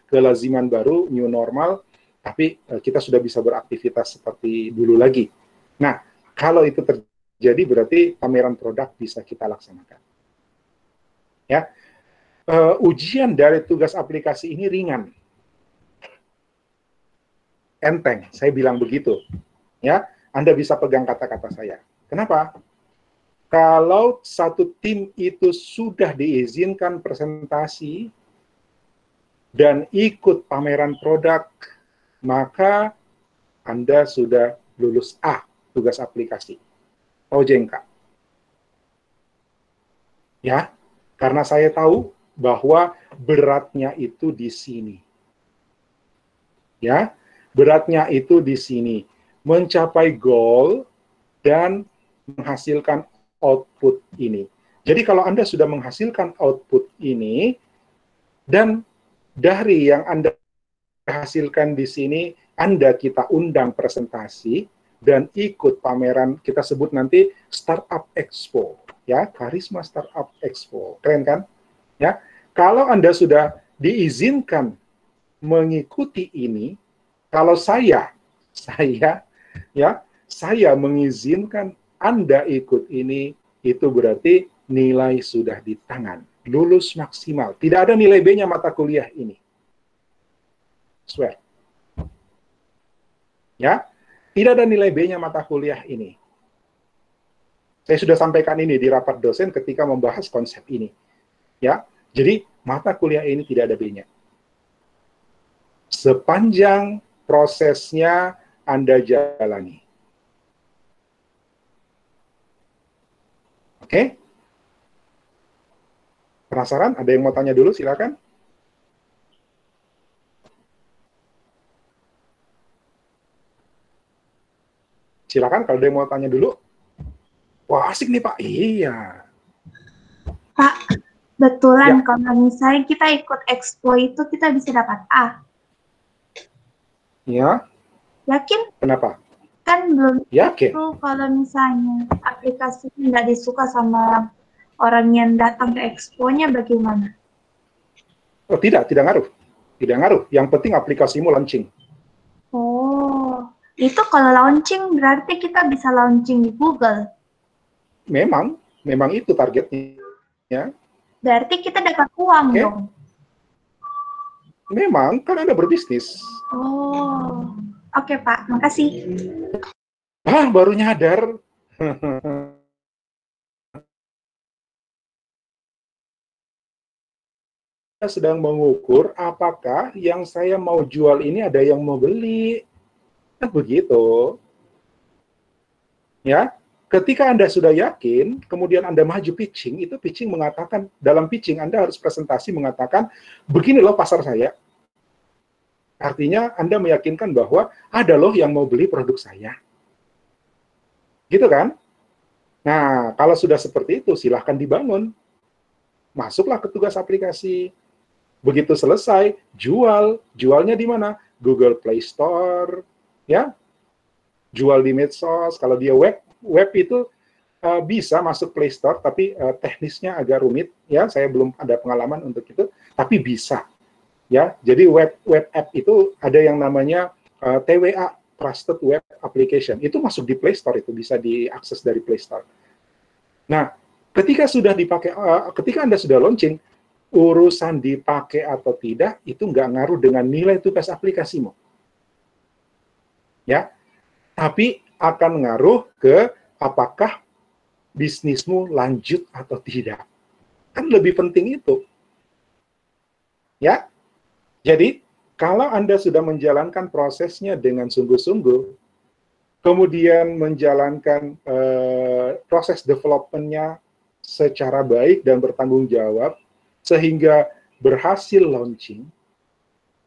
kelaziman baru, new normal, tapi kita sudah bisa beraktivitas seperti dulu lagi. Nah, kalau itu terjadi berarti pameran produk bisa kita laksanakan. Ya, ujian dari tugas aplikasi ini ringan, enteng, saya bilang begitu. Ya, Anda bisa pegang kata-kata saya. Kenapa? Kalau satu tim itu sudah diizinkan presentasi dan ikut pameran produk, maka Anda sudah lulus A, tugas aplikasi. OJK. Ya, karena saya tahu bahwa beratnya itu di sini. Ya, beratnya itu di sini. mencapai goal dan menghasilkan output ini. Jadi kalau Anda sudah menghasilkan output ini, dan dari yang Anda hasilkan di sini, Anda kita undang presentasi, dan ikut pameran, kita sebut nanti Startup Expo, ya, Karisma Startup Expo. Keren kan? Ya, kalau Anda sudah diizinkan mengikuti ini, kalau saya mengizinkan Anda ikut ini, itu berarti nilai sudah di tangan, lulus maksimal. Tidak ada nilai B-nya mata kuliah ini. Swear. Ya, tidak ada nilai B-nya mata kuliah ini. Saya sudah sampaikan ini di rapat dosen ketika membahas konsep ini. Ya, jadi mata kuliah ini tidak ada B-nya. Sepanjang prosesnya Anda jalani. Oke? Penasaran? Ada yang mau tanya dulu? Silakan. Silakan kalau ada yang mau tanya dulu. Wah, asik nih, Pak. Iya. Pak, betulan Ya. kalau misalnya kita ikut expo itu kita bisa dapat A. Ya. Yakin? Kenapa? Kan belum Yakin. tentu kalau misalnya aplikasi nggak disuka sama orang yang datang ke expo-nya bagaimana? Oh, tidak ngaruh. Tidak ngaruh. Yang penting aplikasimu launching. Oh, itu kalau launching berarti kita bisa launching di Google. Memang itu targetnya. Ya. Berarti kita dapat uang Oke. dong. Memang, kan Anda berbisnis. Oh, oke Pak, makasih. Baru nyadar. Saya sedang mengukur apakah yang saya mau jual ini ada yang mau beli. Kan begitu. Ya, ketika Anda sudah yakin, kemudian Anda maju pitching, itu pitching mengatakan, dalam pitching Anda harus presentasi mengatakan, begini loh pasar saya. Artinya Anda meyakinkan bahwa ada loh yang mau beli produk saya. Gitu kan? Nah, kalau sudah seperti itu, silahkan dibangun. Masuklah ke tugas aplikasi. Begitu selesai, jualnya di mana? Google Play Store, ya. Jual di medsos. Kalau dia web itu bisa masuk Play Store, tapi teknisnya agak rumit, ya. Saya belum ada pengalaman untuk itu, tapi bisa, ya. Jadi web app itu ada yang namanya TWA, Trusted Web Application. Itu masuk di Play Store, itu bisa diakses dari Play Store. Nah, ketika sudah dipakai, ketika Anda sudah launching, urusan dipakai atau tidak itu nggak ngaruh dengan nilai tugas aplikasimu, ya. Tapi akan ngaruh ke apakah bisnismu lanjut atau tidak. Kan lebih penting itu, ya. Jadi kalau Anda sudah menjalankan prosesnya dengan sungguh-sungguh, kemudian menjalankan proses development-nya secara baik dan bertanggung jawab, sehingga berhasil launching,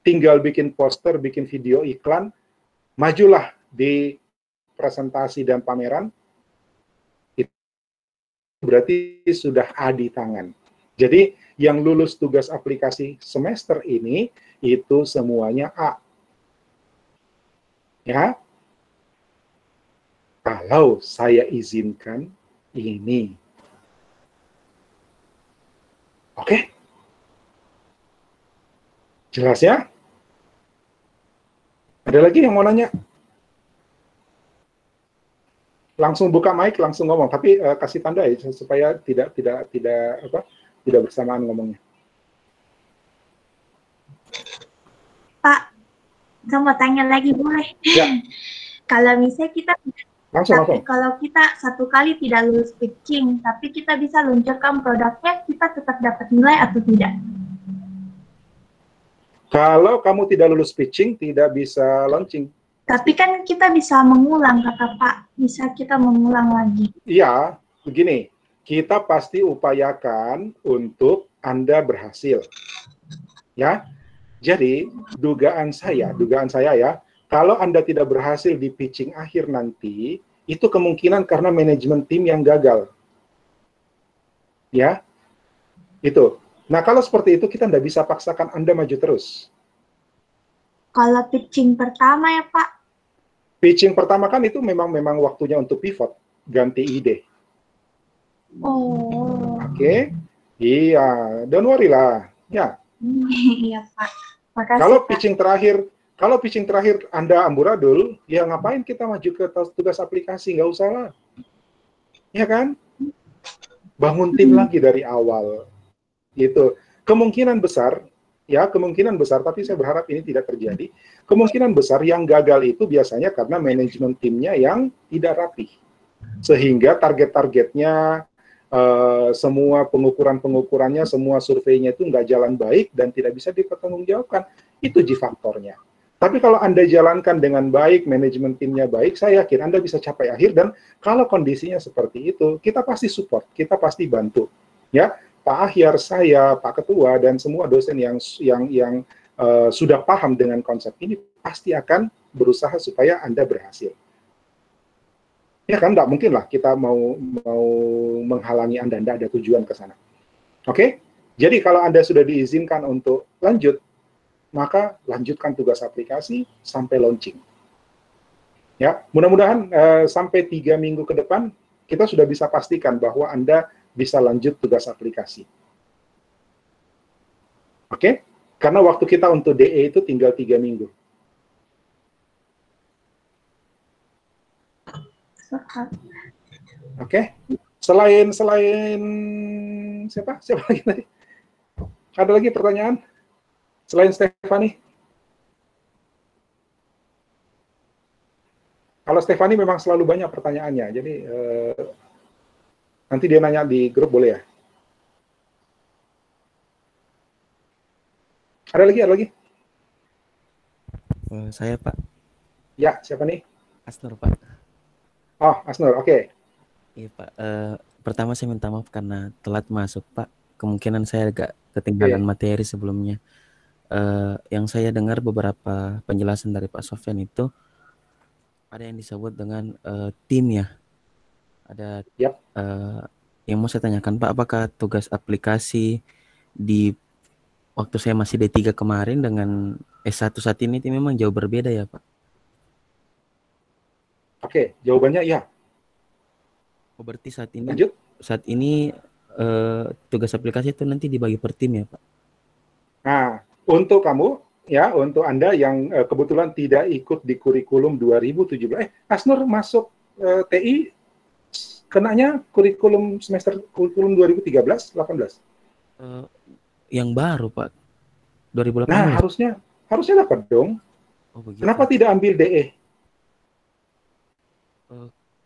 tinggal bikin poster, bikin video iklan, majulah di presentasi dan pameran, itu berarti sudah A di tangan. Jadi yang lulus tugas aplikasi semester ini, itu semuanya A. Ya, kalau saya izinkan ini. Oke? Jelas ya? Ada lagi yang mau nanya? Langsung buka mic, langsung ngomong, tapi kasih tanda ya supaya tidak bersamaan ngomongnya. Pak, saya mau tanya lagi boleh? Ya. Kalau misalnya kita Langsung. kalau kita satu kali tidak lulus pitching, tapi kita bisa luncurkan produknya, kita tetap dapat nilai atau tidak? Kalau kamu tidak lulus pitching, tidak bisa launching. Tapi kan kita bisa mengulang, kata Pak. Bisa kita mengulang lagi. Iya, begini. Kita pasti upayakan untuk Anda berhasil. Ya. Jadi, dugaan saya ya, Kalau Anda tidak berhasil di pitching akhir nanti, itu kemungkinan karena manajemen tim yang gagal. Ya, itu. Nah, kalau seperti itu kita tidak bisa paksakan Anda maju terus. Kalau pitching pertama ya Pak. Pitching pertama kan itu memang waktunya untuk pivot, ganti ide. Oh. Oke? Iya, don't worry lah. Ya. Iya Pak. Makasih Kalau Pak. pitching terakhir Anda amburadul, ya ngapain kita maju ke tugas aplikasi? Nggak usah lah. Ya kan? Bangun tim lagi dari awal. Gitu. Kemungkinan besar, tapi saya berharap ini tidak terjadi. Kemungkinan besar yang gagal itu biasanya karena manajemen timnya yang tidak rapi. Sehingga target-targetnya, semua pengukurannya, semua surveinya itu nggak jalan baik dan tidak bisa dipertanggungjawabkan. Itu G-faktornya. Tapi kalau Anda jalankan dengan baik, manajemen timnya baik, saya yakin Anda bisa capai akhir. Dan kalau kondisinya seperti itu, kita pasti support, kita pasti bantu. Ya, Pak Ahyar, saya, Pak Ketua, dan semua dosen yang sudah paham dengan konsep ini pasti akan berusaha supaya Anda berhasil. Ya kan, nggak mungkin lah kita mau menghalangi Anda ada tujuan ke sana. Oke? Jadi kalau Anda sudah diizinkan untuk lanjut, maka lanjutkan tugas aplikasi sampai launching. Ya, mudah-mudahan sampai 3 minggu ke depan kita sudah bisa pastikan bahwa Anda bisa lanjut tugas aplikasi. Oke? Karena waktu kita untuk DE itu tinggal 3 minggu. Oke? Selain siapa lagi tadi? Ada lagi pertanyaan? Selain Stefani? Kalau Stefani memang selalu banyak pertanyaannya, jadi nanti dia nanya di grup boleh ya? Ada lagi? Saya Pak. Ya, siapa nih? Asnur Pak. Oh, Asnur, oke. Iya Pak. Pertama saya minta maaf karena telat masuk Pak. Kemungkinan saya agak ketinggalan materi sebelumnya. Yang saya dengar beberapa penjelasan dari Pak Sofyan itu ada yang disebut dengan tim ya. Ada yang mau saya tanyakan Pak, apakah tugas aplikasi di waktu saya masih D3 kemarin dengan S1 saat ini itu memang jauh berbeda ya Pak? Oke, jawabannya ya. Oh, berarti saat ini tugas aplikasi itu nanti dibagi per tim ya Pak? Nah, untuk kamu, ya, untuk Anda yang kebetulan tidak ikut di kurikulum 2017, Asnur masuk TI kenanya kurikulum 2013, 18? Yang baru Pak, 2018. Nah, harusnya dapat dong. Oh, begitu. Kenapa tidak ambil DE?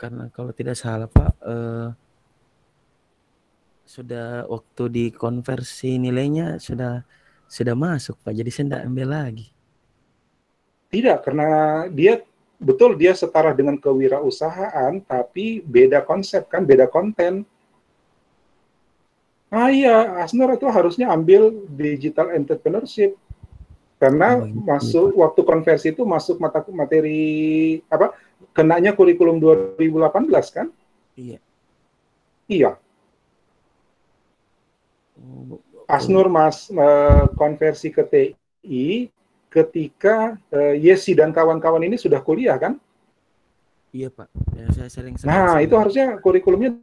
Karena kalau tidak salah Pak, sudah waktu dikonversi nilainya sudah masuk Pak, jadi saya tidak ambil lagi. Tidak, karena dia setara dengan kewirausahaan, tapi beda konsep kan, beda konten. Ah iya, Asnur itu harusnya ambil digital entrepreneurship. Karena waktu konversi itu masuk materi kenanya kurikulum 2018 kan? Iya. Iya. Asnur konversi ke TI ketika Yesi dan kawan-kawan ini sudah kuliah kan? Iya Pak. Ya, saya sering. Nah, itu harusnya kurikulumnya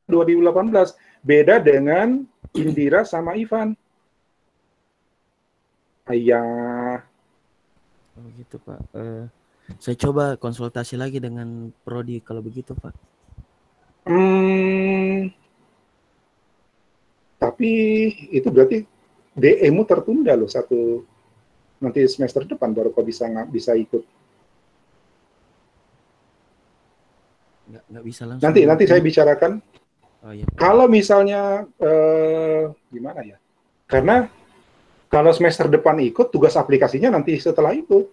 2018. Beda dengan Indira sama Ivan. Ayah. Oh gitu Pak. Saya coba konsultasi lagi dengan Prodi kalau begitu Pak. Tapi itu berarti DE-mu tertunda loh nanti semester depan baru kau bisa ikut. Nggak bisa langsung. Nanti saya bicarakan. Oh, iya, kalau misalnya gimana ya? Karena kalau semester depan ikut, tugas aplikasinya nanti setelah itu.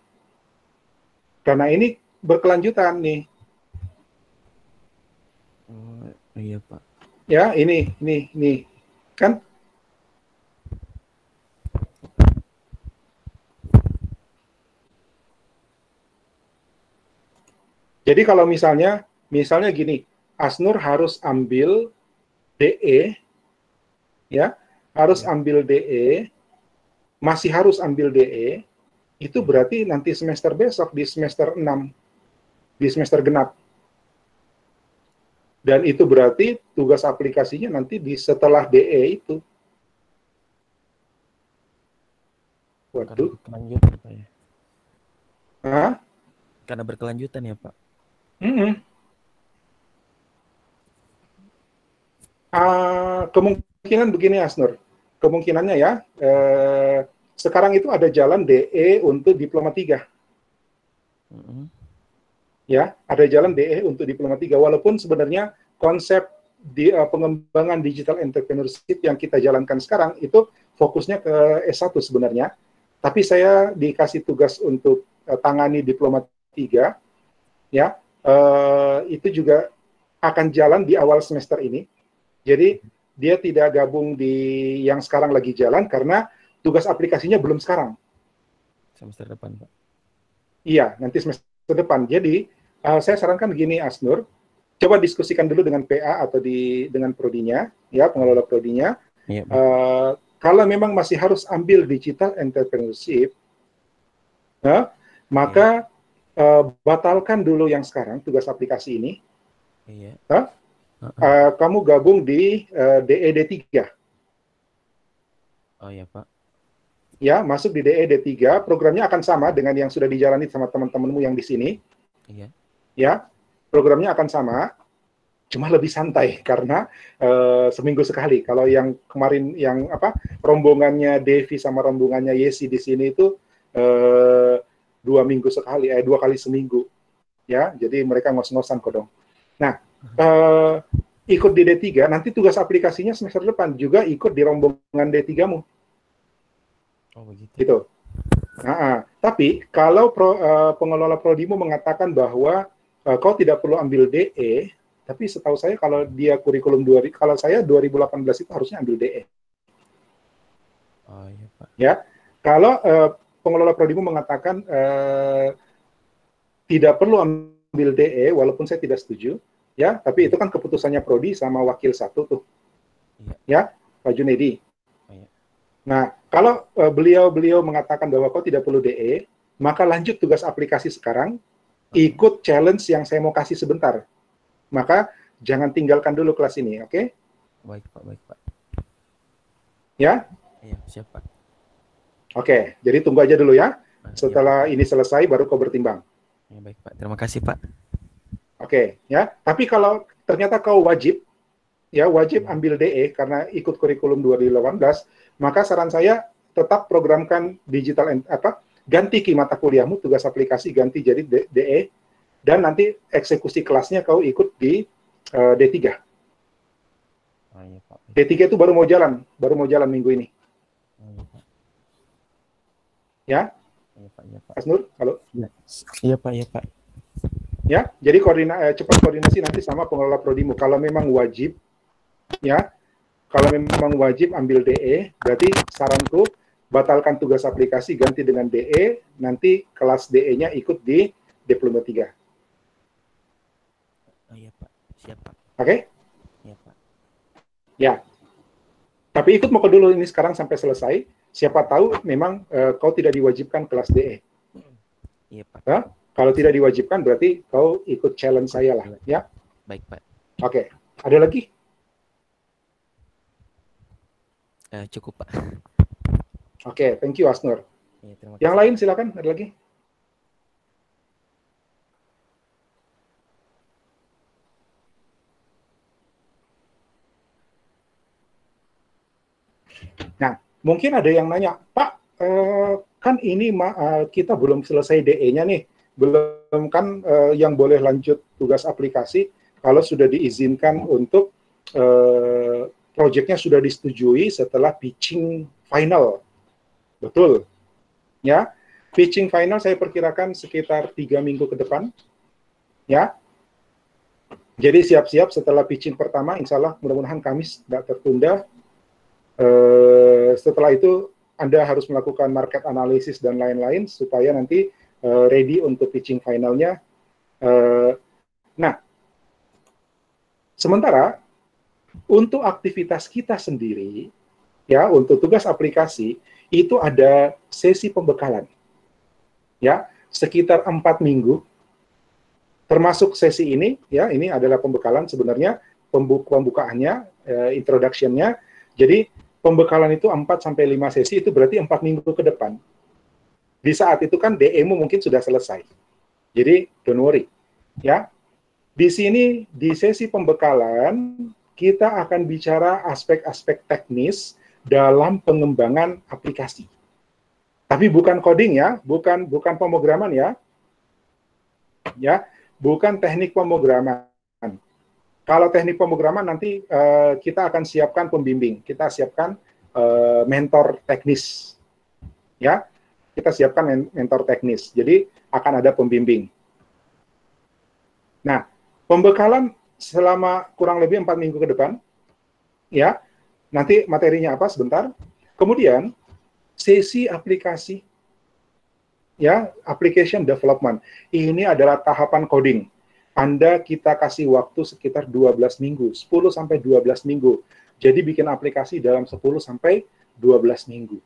Karena ini berkelanjutan nih. Oh, iya Pak. Ya, ini kan. Jadi kalau misalnya gini, Asnur harus ambil DE, ya, harus ambil DE, masih harus ambil DE, itu berarti nanti semester besok di semester 6, di semester genap. Dan itu berarti tugas aplikasinya nanti di setelah DE itu. Waduh. Karena berkelanjutan, Pak ya. Hah? Karena berkelanjutan ya, Pak. Kemungkinan begini, Asnur. Kemungkinannya ya, sekarang itu ada jalan DE untuk Diploma 3. Ya, ada jalan DE untuk Diploma 3, walaupun sebenarnya konsep di pengembangan digital entrepreneurship yang kita jalankan sekarang itu fokusnya ke S1 sebenarnya, tapi saya dikasih tugas untuk tangani Diploma 3, ya, itu juga akan jalan di awal semester ini. Jadi dia tidak gabung di yang sekarang lagi jalan karena tugas aplikasinya belum sekarang. Semester depan, Pak. Iya, nanti semester depan. Jadi saya sarankan begini, Asnur, coba diskusikan dulu dengan PA atau dengan prodinya, ya, pengelola prodinya. Iya, kalau memang masih harus ambil digital entrepreneurship, maka batalkan dulu yang sekarang tugas aplikasi ini. Iya. Kamu gabung di DED3. Oh ya, Pak. Ya, masuk di DED3, programnya akan sama dengan yang sudah dijalani sama teman-temanmu yang di sini. Iya. Ya, programnya akan sama, cuma lebih santai karena seminggu sekali. Kalau yang kemarin yang rombongannya Devi sama rombongannya Yesi di sini itu 2 minggu sekali, 2 kali seminggu. Ya, jadi mereka ngos-ngosan kok dong. Nah, ikut di D3, nanti tugas aplikasinya semester depan juga ikut di rombongan D3-mu. Oh begitu. Gitu. Tapi kalau pengelola prodimu mengatakan bahwa kau tidak perlu ambil DE, tapi setahu saya kalau dia kurikulum kalau saya 2018 itu harusnya ambil DE. Oh iya, Pak. Ya, kalau pengelola prodimu mengatakan tidak perlu ambil DE, walaupun saya tidak setuju, ya, tapi itu kan keputusannya prodi sama wakil 1 tuh, ya, Pak Junedi. Nah, kalau beliau mengatakan bahwa kau tidak perlu DE, maka lanjut tugas aplikasi sekarang, ikut challenge yang saya mau kasih sebentar. Maka jangan tinggalkan dulu kelas ini, oke? Baik, Pak, baik, Pak. Ya? Iya, siap, Pak. Oke, jadi tunggu aja dulu ya. Setelah ini selesai, baru kau bertimbang. Ya, baik, Pak. Terima kasih, Pak. Oke, ya. Tapi kalau ternyata kau wajib ambil DE karena ikut kurikulum 2018, maka saran saya tetap programkan ganti mata kuliahmu, tugas aplikasi ganti jadi DE, dan nanti eksekusi kelasnya kau ikut di D3. Oh, iya, Pak. D3 itu baru mau jalan minggu ini. Oh, iya, Pak. Ya? Iya, Pak, iya, Pak. Asnur, halo? Iya, Pak, iya, Pak. Ya, jadi cepat koordinasi nanti sama pengelola prodimu. Kalau memang wajib, ya, kalau memang wajib ambil DE, berarti saranku batalkan tugas aplikasi, ganti dengan DE, nanti kelas DE-nya ikut di Diploma 3. Oh iya, Pak. Siap, Pak. Oke? Iya, Pak. Ya. Tapi ikut mau dulu ini sekarang sampai selesai. Siapa tahu memang kau tidak diwajibkan kelas DE. Iya, Pak. Kalau tidak diwajibkan berarti kau ikut challenge saya lah, ya. Baik, Pak. Oke. Ada lagi? Cukup, Pak. Oke, thank you Asnur. Ya, terima kasih. Yang lain silakan, ada lagi? Nah, mungkin ada yang nanya, Pak, kan ini kita belum selesai DE-nya nih, belum kan yang boleh lanjut tugas aplikasi kalau sudah diizinkan untuk proyeknya sudah disetujui setelah pitching final. Betul. Ya, pitching final saya perkirakan sekitar 3 minggu ke depan. Ya. Jadi siap-siap setelah pitching pertama, insya Allah mudah-mudahan Kamis tidak tertunda. Setelah itu Anda harus melakukan market analysis dan lain-lain supaya nanti ready untuk pitching finalnya Eh, nah, sementara untuk aktivitas kita sendiri, ya, untuk tugas aplikasi itu ada sesi pembekalan, ya, sekitar 4 minggu, termasuk sesi ini, ya, ini adalah pembekalan sebenarnya, pembukaannya, introduction-nya. Jadi pembekalan itu 4 sampai 5 sesi, itu berarti 4 minggu ke depan. Di saat itu kan DE-mu mungkin sudah selesai. Jadi don't worry, ya. Di sini di sesi pembekalan kita akan bicara aspek-aspek teknis dalam pengembangan aplikasi. Tapi bukan coding ya, bukan pemrograman ya. Ya, bukan teknik pemrograman. Kalau teknik pemrograman nanti kita akan siapkan pembimbing, kita siapkan mentor teknis. Ya, kita siapkan mentor teknis. Jadi akan ada pembimbing. Nah, pembekalan selama kurang lebih 4 minggu ke depan, ya. Nanti materinya apa sebentar. Kemudian sesi aplikasi, ya, application development. Ini adalah tahapan coding. Anda kita kasih waktu sekitar 12 minggu, 10 sampai 12 minggu. Jadi bikin aplikasi dalam 10 sampai 12 minggu.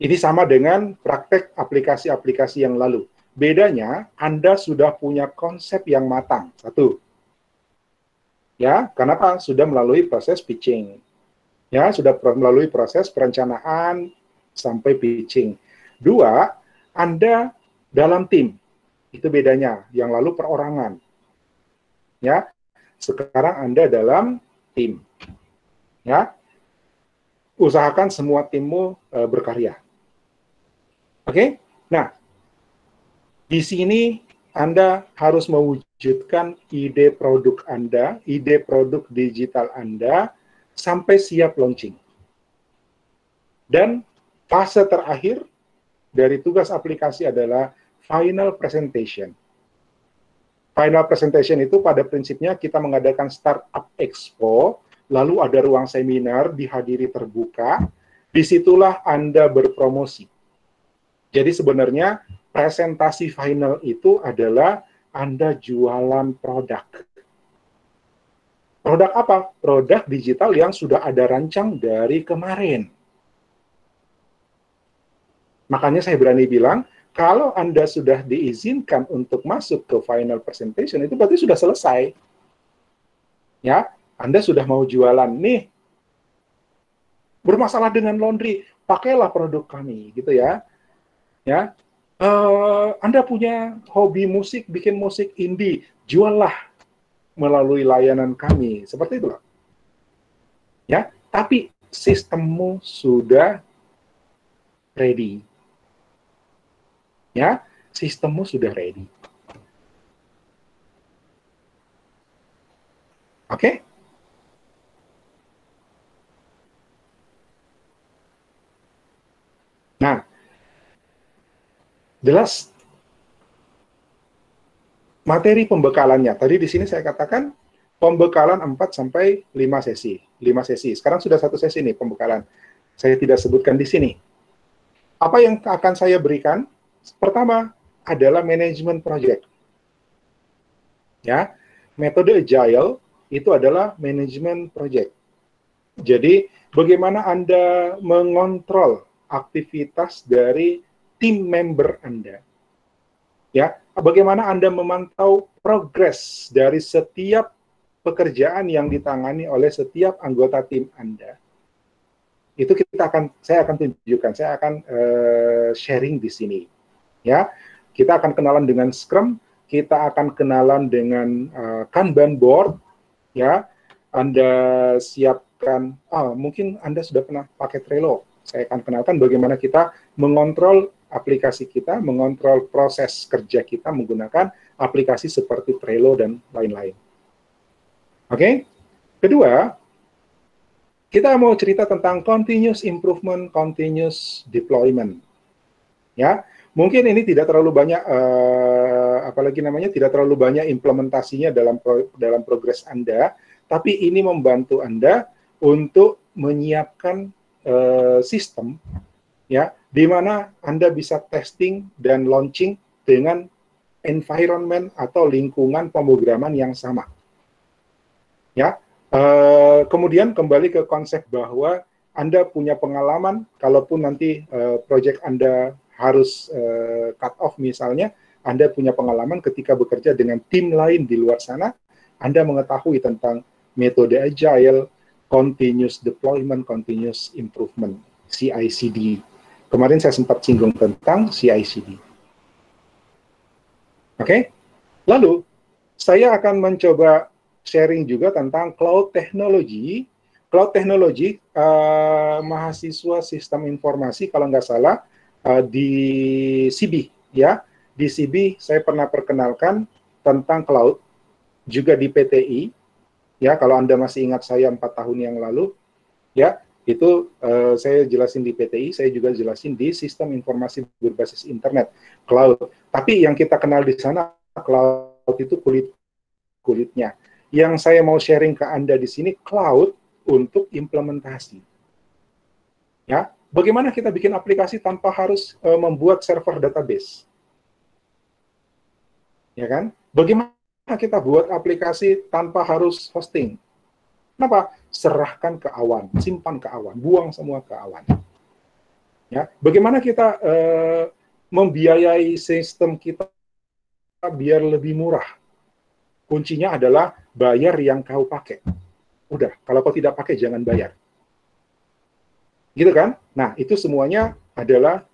Ini sama dengan praktek aplikasi-aplikasi yang lalu. Bedanya, Anda sudah punya konsep yang matang. Satu. Ya, kenapa? Sudah melalui proses pitching. Ya, sudah melalui proses perencanaan sampai pitching. Dua, Anda dalam tim. Itu bedanya. Yang lalu perorangan. Ya, sekarang Anda dalam tim. Ya, usahakan semua timmu berkarya. Oke? Nah, di sini Anda harus mewujudkan ide produk Anda, ide produk digital Anda, sampai siap launching. Dan fase terakhir dari tugas aplikasi adalah final presentation. Final presentation itu pada prinsipnya kita mengadakan startup expo, lalu ada ruang seminar dihadiri terbuka, disitulah Anda berpromosi. Jadi sebenarnya presentasi final itu adalah Anda jualan produk. Produk apa? Produk digital yang sudah ada rancang dari kemarin. Makanya saya berani bilang, kalau Anda sudah diizinkan untuk masuk ke final presentation, itu berarti sudah selesai. Ya, Anda sudah mau jualan. Nih, bermasalah dengan laundry, pakailah produk kami, gitu ya. Ya, Anda punya hobi musik, bikin musik indie, juallah melalui layanan kami, seperti itu loh. Ya, tapi sistemmu sudah ready. Ya, sistemmu sudah ready. Oke? Nah, jelas materi pembekalannya. Tadi di sini saya katakan pembekalan 4 sampai 5 sesi. 5 sesi. Sekarang sudah 1 sesi nih pembekalan. Saya tidak sebutkan di sini. Apa yang akan saya berikan? Pertama adalah manajemen project. Ya, metode agile itu adalah manajemen project. Jadi, bagaimana Anda mengontrol aktivitas dari tim member Anda. Ya, bagaimana Anda memantau progres dari setiap pekerjaan yang ditangani oleh setiap anggota tim Anda. Itu saya akan tunjukkan, saya akan sharing di sini. Ya, kita akan kenalan dengan Scrum, kita akan kenalan dengan Kanban board. Ya, Anda siapkan, mungkin Anda sudah pernah pakai Trello. Saya akan kenalkan bagaimana kita mengontrol aplikasi kita, mengontrol proses kerja kita menggunakan aplikasi seperti Trello dan lain-lain. Oke? Kedua, kita mau cerita tentang continuous improvement, continuous deployment. Ya, mungkin ini tidak terlalu banyak, tidak terlalu banyak implementasinya dalam progres Anda, tapi ini membantu Anda untuk menyiapkan sistem, ya, di mana Anda bisa testing dan launching dengan environment atau lingkungan pemrograman yang sama. Ya, kemudian kembali ke konsep bahwa Anda punya pengalaman, kalaupun nanti project Anda harus cut off misalnya, Anda punya pengalaman ketika bekerja dengan tim lain di luar sana, Anda mengetahui tentang metode agile, continuous deployment, continuous improvement, CI/CD. Kemarin saya sempat singgung tentang CI/CD. Oke, lalu saya akan mencoba sharing juga tentang cloud technology. Cloud technology, mahasiswa sistem informasi kalau nggak salah di CB, ya. Di CB saya pernah perkenalkan tentang cloud, juga di PTI, ya. Kalau Anda masih ingat saya 4 tahun yang lalu, ya, itu saya jelasin di PTI, saya juga jelasin di sistem informasi berbasis internet, cloud. Tapi yang kita kenal di sana, cloud itu kulitnya. Yang saya mau sharing ke Anda di sini, cloud untuk implementasi. Ya, bagaimana kita bikin aplikasi tanpa harus membuat server database? Ya kan? Bagaimana kita buat aplikasi tanpa harus hosting? Kenapa? Serahkan ke awan, simpan ke awan, buang semua ke awan. Ya, bagaimana kita membiayai sistem kita biar lebih murah? Kuncinya adalah bayar yang kau pakai. Udah, kalau kau tidak pakai jangan bayar. Gitu kan? Nah, itu semuanya adalah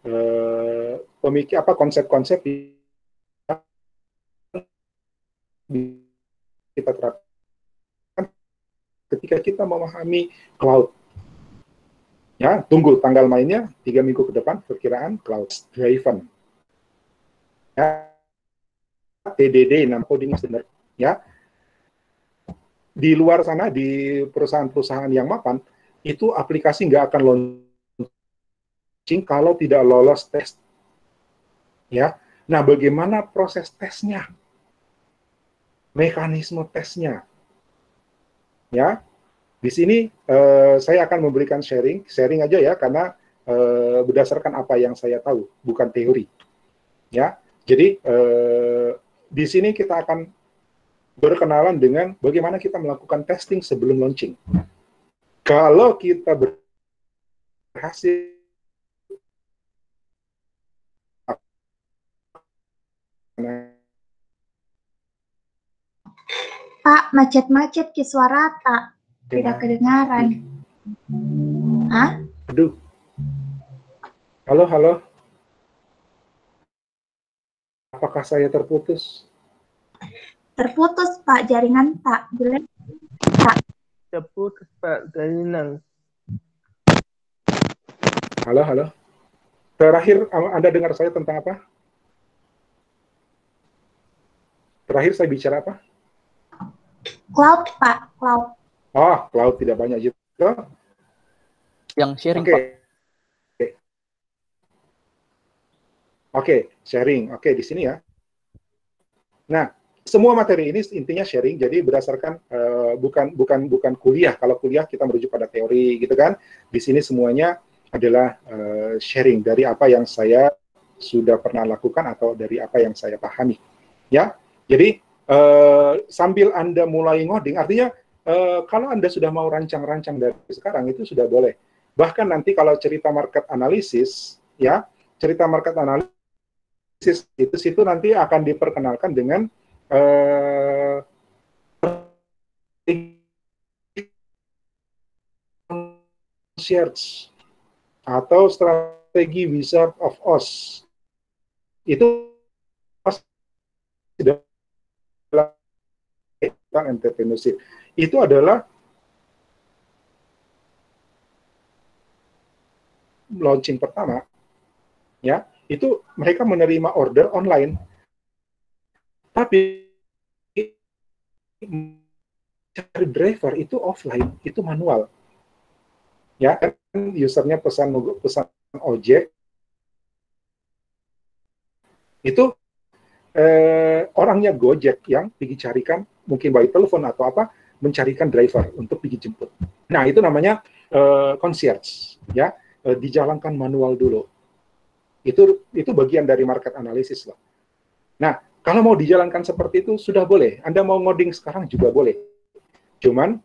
konsep-konsep kita terapkan ketika kita memahami cloud. Ya, tunggu tanggal mainnya 3 minggu ke depan, perkiraan cloud driven. Ya, TDD, nama coding standard. Ya, di luar sana, di perusahaan-perusahaan yang mapan, itu aplikasi nggak akan launching kalau tidak lolos tes. Ya, nah bagaimana proses tesnya? Mekanisme tesnya? Ya, di sini saya akan memberikan sharing aja ya, karena berdasarkan apa yang saya tahu, bukan teori. Ya, jadi di sini kita akan berkenalan dengan bagaimana kita melakukan testing sebelum launching. Kalau kita berhasil Pak, macet-macet ke suara tak? Tidak kedengaran. Hah? Aduh. Halo, halo. Apakah saya terputus? Terputus, Pak, jaringan tak. Jelek, Pak. Terputus, Pak, jaringan. Halo, halo. Terakhir Anda dengar saya tentang apa? Terakhir saya bicara apa? Cloud, Pak, cloud. Oh, cloud tidak banyak juga. Yang sharing, Oke. Pak. Oke, sharing. Oke, di sini ya. Nah, semua materi ini intinya sharing, jadi berdasarkan bukan kuliah. Kalau kuliah kita merujuk pada teori, gitu kan. Di sini semuanya adalah sharing dari apa yang saya sudah pernah lakukan atau dari apa yang saya pahami. Ya, jadi sambil Anda mulai ngoding, artinya kalau Anda sudah mau rancang-rancang dari sekarang itu sudah boleh. Bahkan nanti kalau cerita market analysis, ya, cerita market analysis itu situ nanti akan diperkenalkan dengan shares atau strategi Wizard of Oz. Itu adalah entrepreneurship. Itu adalah launching pertama, ya. Itu mereka menerima order online, tapi cari driver itu offline, itu manual. Ya, kan usernya pesan ojek, itu orangnya Gojek yang pergi carikan, mungkin by telepon atau apa, mencarikan driver untuk pergi jemput. Nah, itu namanya concierge, ya, dijalankan manual dulu. Itu bagian dari market analysis loh. Nah, Kalau mau dijalankan seperti itu sudah boleh. Anda mau ngoding sekarang juga boleh. Cuman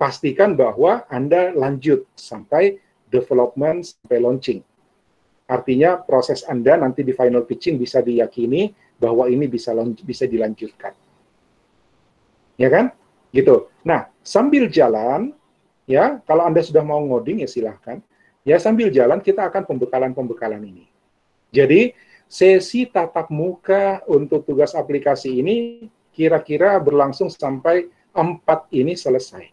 pastikan bahwa Anda lanjut sampai development, sampai launching. Artinya proses Anda nanti di final pitching bisa diyakini bahwa ini bisa dilanjutkan. Ya kan? Gitu. Nah, sambil jalan, ya, kalau Anda sudah mau ngoding ya silahkan. Ya, sambil jalan kita akan pembekalan-pembekalan ini. Jadi, sesi tatap muka untuk tugas aplikasi ini kira-kira berlangsung sampai 4 ini selesai.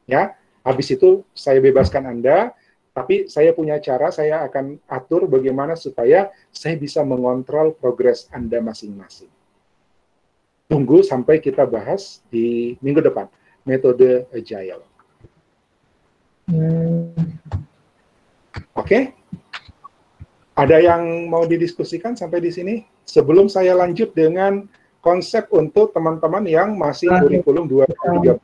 Ya, habis itu saya bebaskan Anda, tapi saya punya cara, saya akan atur bagaimana supaya saya bisa mengontrol progres Anda masing-masing. Tunggu sampai kita bahas di minggu depan, metode Agile. Oke? Ada yang mau didiskusikan sampai di sini? Sebelum saya lanjut dengan konsep untuk teman-teman yang masih kurikulum 2013.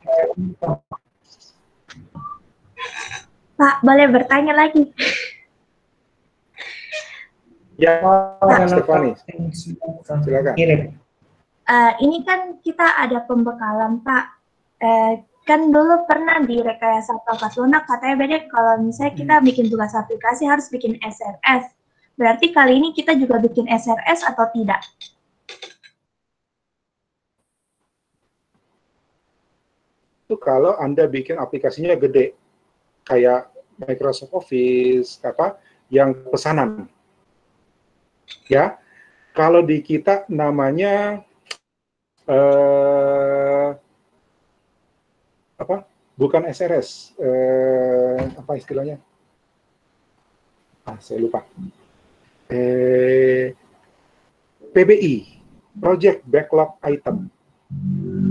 Pak, boleh bertanya lagi? Ya, Stefani, silakan. Ini kan kita ada pembekalan, Pak. Kan dulu pernah di rekayasa Bakat Lunak katanya beda kalau misalnya kita bikin tugas aplikasi harus bikin SRS. Berarti kali ini kita juga bikin SRS atau tidak? Itu kalau Anda bikin aplikasinya gede, kayak Microsoft Office, yang pesanan. Ya, kalau di kita namanya bukan SRS, apa istilahnya? Saya lupa. PBI, Project Backlog Item.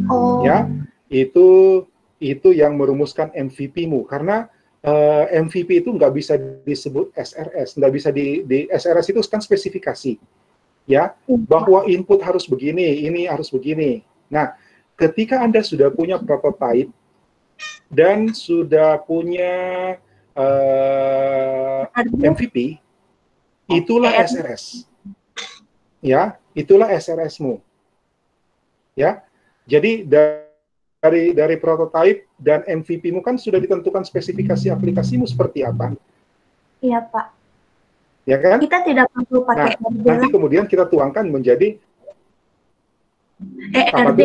Oh. Ya, itu yang merumuskan MVP-mu, karena MVP itu nggak bisa disebut SRS, nggak bisa di SRS itu kan spesifikasi, ya, bahwa input harus begini, ini harus begini. Nah, ketika Anda sudah punya prototype dan sudah punya MVP, itulah SRS, ya, itulah SRS-mu, ya. Jadi dari prototype dan MVP-mu kan sudah ditentukan spesifikasi aplikasimu seperti apa. Iya, Pak. Ya kan? Kita tidak perlu pakai RD. Nanti kemudian kita tuangkan menjadi ERD.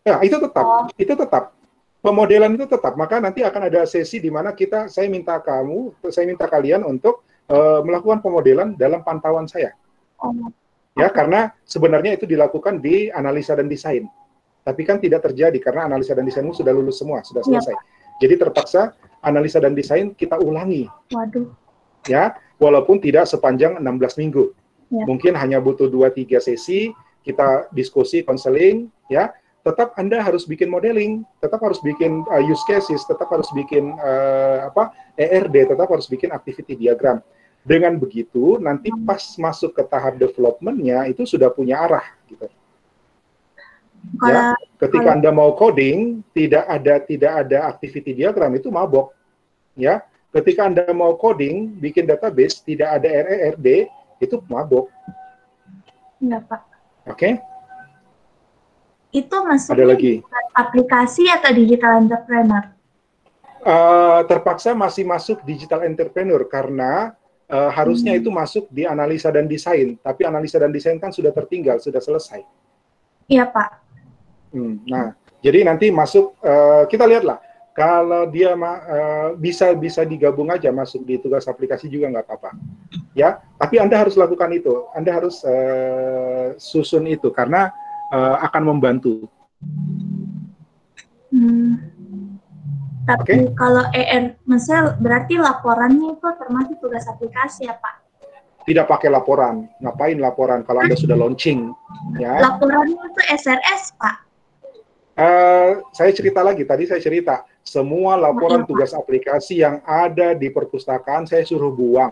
Ya, itu tetap. Pemodelan itu tetap. Maka nanti akan ada sesi di mana saya minta kalian untuk melakukan pemodelan dalam pantauan saya. Ya, karena sebenarnya itu dilakukan di analisa dan desain. Tapi kan tidak terjadi karena analisa dan desainmu sudah lulus semua, sudah selesai. Jadi terpaksa analisa dan desain kita ulangi. Waduh. Ya, walaupun tidak sepanjang 16 minggu. Ya. Mungkin hanya butuh 2-3 sesi, kita diskusi, konseling, ya. Tetap Anda harus bikin modeling, tetap harus bikin use cases, tetap harus bikin ERD, tetap harus bikin activity diagram. Dengan begitu, nanti pas masuk ke tahap development-nya itu sudah punya arah, gitu. Ya, ketika Anda mau coding, tidak ada activity diagram, itu mabok. Ya, ketika Anda mau coding, bikin database, tidak ada RERD, itu mabok. Enggak, Pak. Oke? Itu maksudnya aplikasi atau digital entrepreneur? Terpaksa masih masuk digital entrepreneur karena harusnya itu masuk di analisa dan desain, tapi analisa dan desain kan sudah tertinggal, sudah selesai. Iya, Pak. Nah, jadi nanti masuk, kita lihatlah, kalau dia bisa digabung aja masuk di tugas aplikasi juga nggak apa-apa. Ya, tapi Anda harus lakukan itu, Anda harus susun itu, karena akan membantu. Tapi kalau misalnya berarti laporannya itu termasuk tugas aplikasi ya, Pak? Tidak pakai laporan. Ngapain laporan kalau Anda sudah launching? Ya. Laporannya itu SRS, Pak? Saya cerita lagi, tadi saya cerita. Semua laporan tugas aplikasi yang ada di perpustakaan saya suruh buang.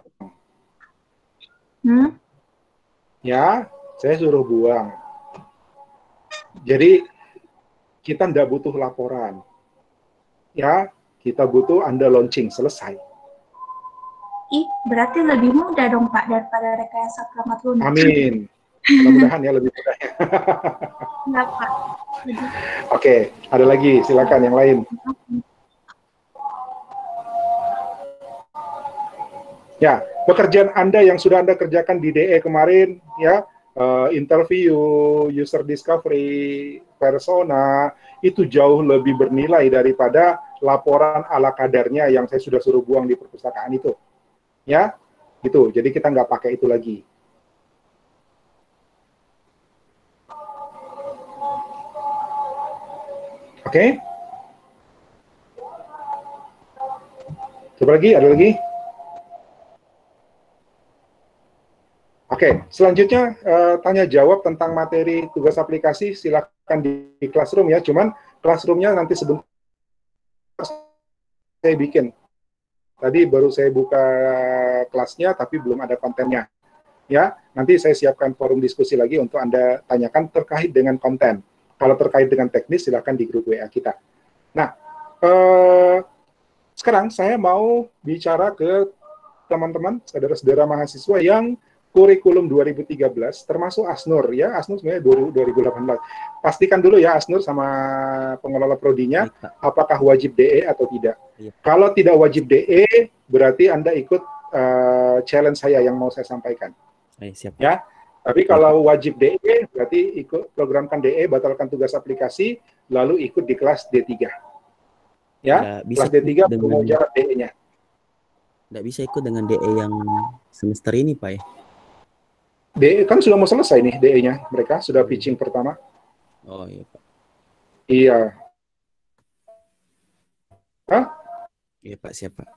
Ya, saya suruh buang. Jadi, kita tidak butuh laporan. Ya, kita butuh Anda launching, selesai. Ih, berarti lebih mudah dong Pak daripada rekayasa perangkat lunak. Amin. Mudah-mudahan ya lebih mudah. Enggak Pak. Oke, ada lagi, silakan yang lain. Ya, pekerjaan Anda yang sudah Anda kerjakan di DE kemarin, ya, interview, user discovery, persona, itu jauh lebih bernilai daripada laporan ala kadarnya yang saya sudah suruh buang di perpustakaan itu. Ya, gitu. Jadi kita nggak pakai itu lagi. Oke? Coba lagi, ada lagi? Oke, selanjutnya tanya jawab tentang materi tugas aplikasi, silakan di Classroom ya. Cuman Classroom-nya nanti sebentar saya bikin. Tadi baru saya buka kelasnya, tapi belum ada kontennya. Ya, nanti saya siapkan forum diskusi lagi untuk Anda tanyakan terkait dengan konten. Kalau terkait dengan teknis, silakan di grup WA kita. Nah, sekarang saya mau bicara ke teman-teman, saudara-saudara mahasiswa yang kurikulum 2013, termasuk ASNUR ya, ASNUR sebenarnya 2018. Pastikan dulu ya ASNUR sama pengelola prodinya, apakah wajib DE atau tidak. Kalau tidak wajib DE, berarti Anda ikut challenge saya yang mau saya sampaikan. Siap. Ya, tapi kalau wajib DE, berarti ikut programkan DE, batalkan tugas aplikasi, lalu ikut di kelas D3. Ya, kelas D3 mau jarak DE-nya. Nggak bisa ikut dengan DE yang semester ini, Pak ya? DE kan sudah mau selesai nih DE-nya. Mereka sudah pitching pertama. Oh iya, Pak. Iya. Hah? Iya, Pak. Siap, Pak.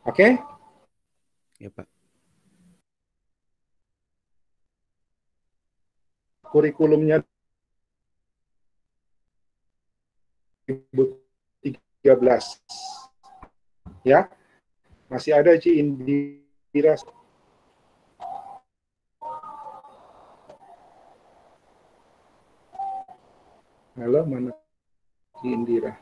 Oke? Iya, Pak. Kurikulumnya 2013. Ya. Masih ada Ci Indira. Halo, mana Ci Indira?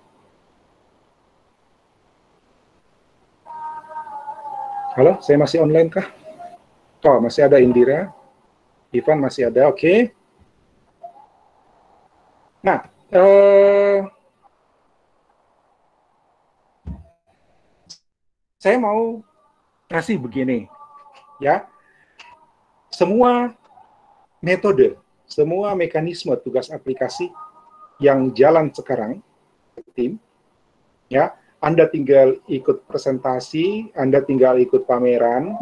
Halo, saya masih online kah? Oh, masih ada Indira. Ivan masih ada, oke. Nah, saya mau kasih begini, ya. Semua metode, semua mekanisme tugas aplikasi yang jalan sekarang, tim, ya, Anda tinggal ikut presentasi, Anda tinggal ikut pameran,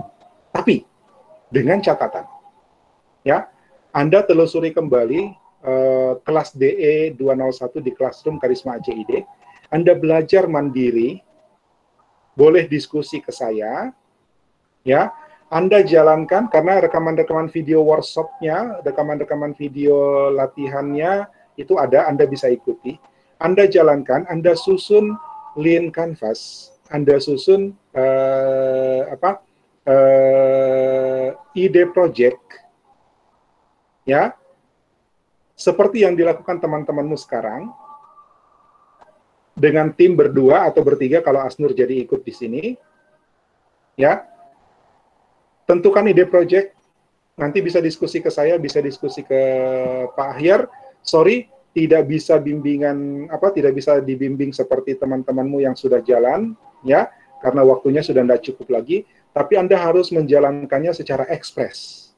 tapi dengan catatan, ya, Anda telusuri kembali kelas DE 201 di Classroom Karisma ACID, Anda belajar mandiri, boleh diskusi ke saya, ya, Anda jalankan karena rekaman-rekaman video workshop-nya, rekaman-rekaman video latihannya itu ada, Anda bisa ikuti. Anda jalankan, Anda susun lean canvas, Anda susun ide project, ya, seperti yang dilakukan teman-temanmu sekarang, dengan tim berdua atau bertiga kalau Asnur jadi ikut di sini, ya. Tentukan ide project, nanti bisa diskusi ke saya, bisa diskusi ke Pak Ahyar. Sorry, tidak bisa bimbingan tidak bisa dibimbing seperti teman-temanmu yang sudah jalan, ya, karena waktunya sudah tidak cukup lagi. Tapi Anda harus menjalankannya secara ekspres.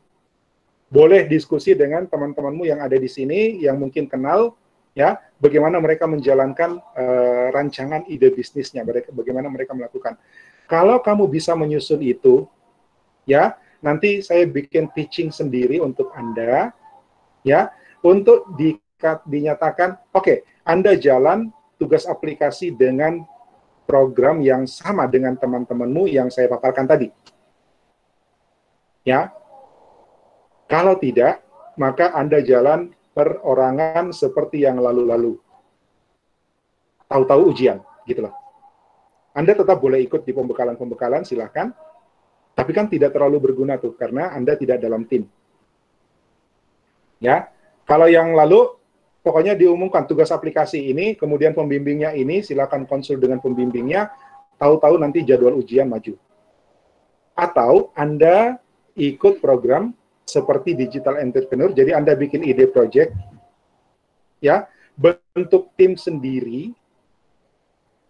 Boleh diskusi dengan teman-temanmu yang ada di sini, yang mungkin kenal, ya, bagaimana mereka menjalankan rancangan ide bisnisnya, bagaimana mereka melakukan. Kalau kamu bisa menyusun itu, ya, nanti saya bikin pitching sendiri untuk Anda, ya, untuk dinyatakan, oke, Anda jalan tugas aplikasi dengan program yang sama dengan teman-temanmu yang saya paparkan tadi. Ya. Kalau tidak, maka Anda jalan perorangan seperti yang lalu-lalu. Tahu-tahu ujian, gitu loh. Anda tetap boleh ikut di pembekalan-pembekalan, silahkan. Tapi kan tidak terlalu berguna tuh, karena Anda tidak dalam tim. Ya, kalau yang lalu, pokoknya diumumkan tugas aplikasi ini, kemudian pembimbingnya ini, silakan konsul dengan pembimbingnya, tahu-tahu nanti jadwal ujian maju. Atau Anda ikut program seperti Digital Entrepreneur, jadi Anda bikin ide project, ya, bentuk tim sendiri,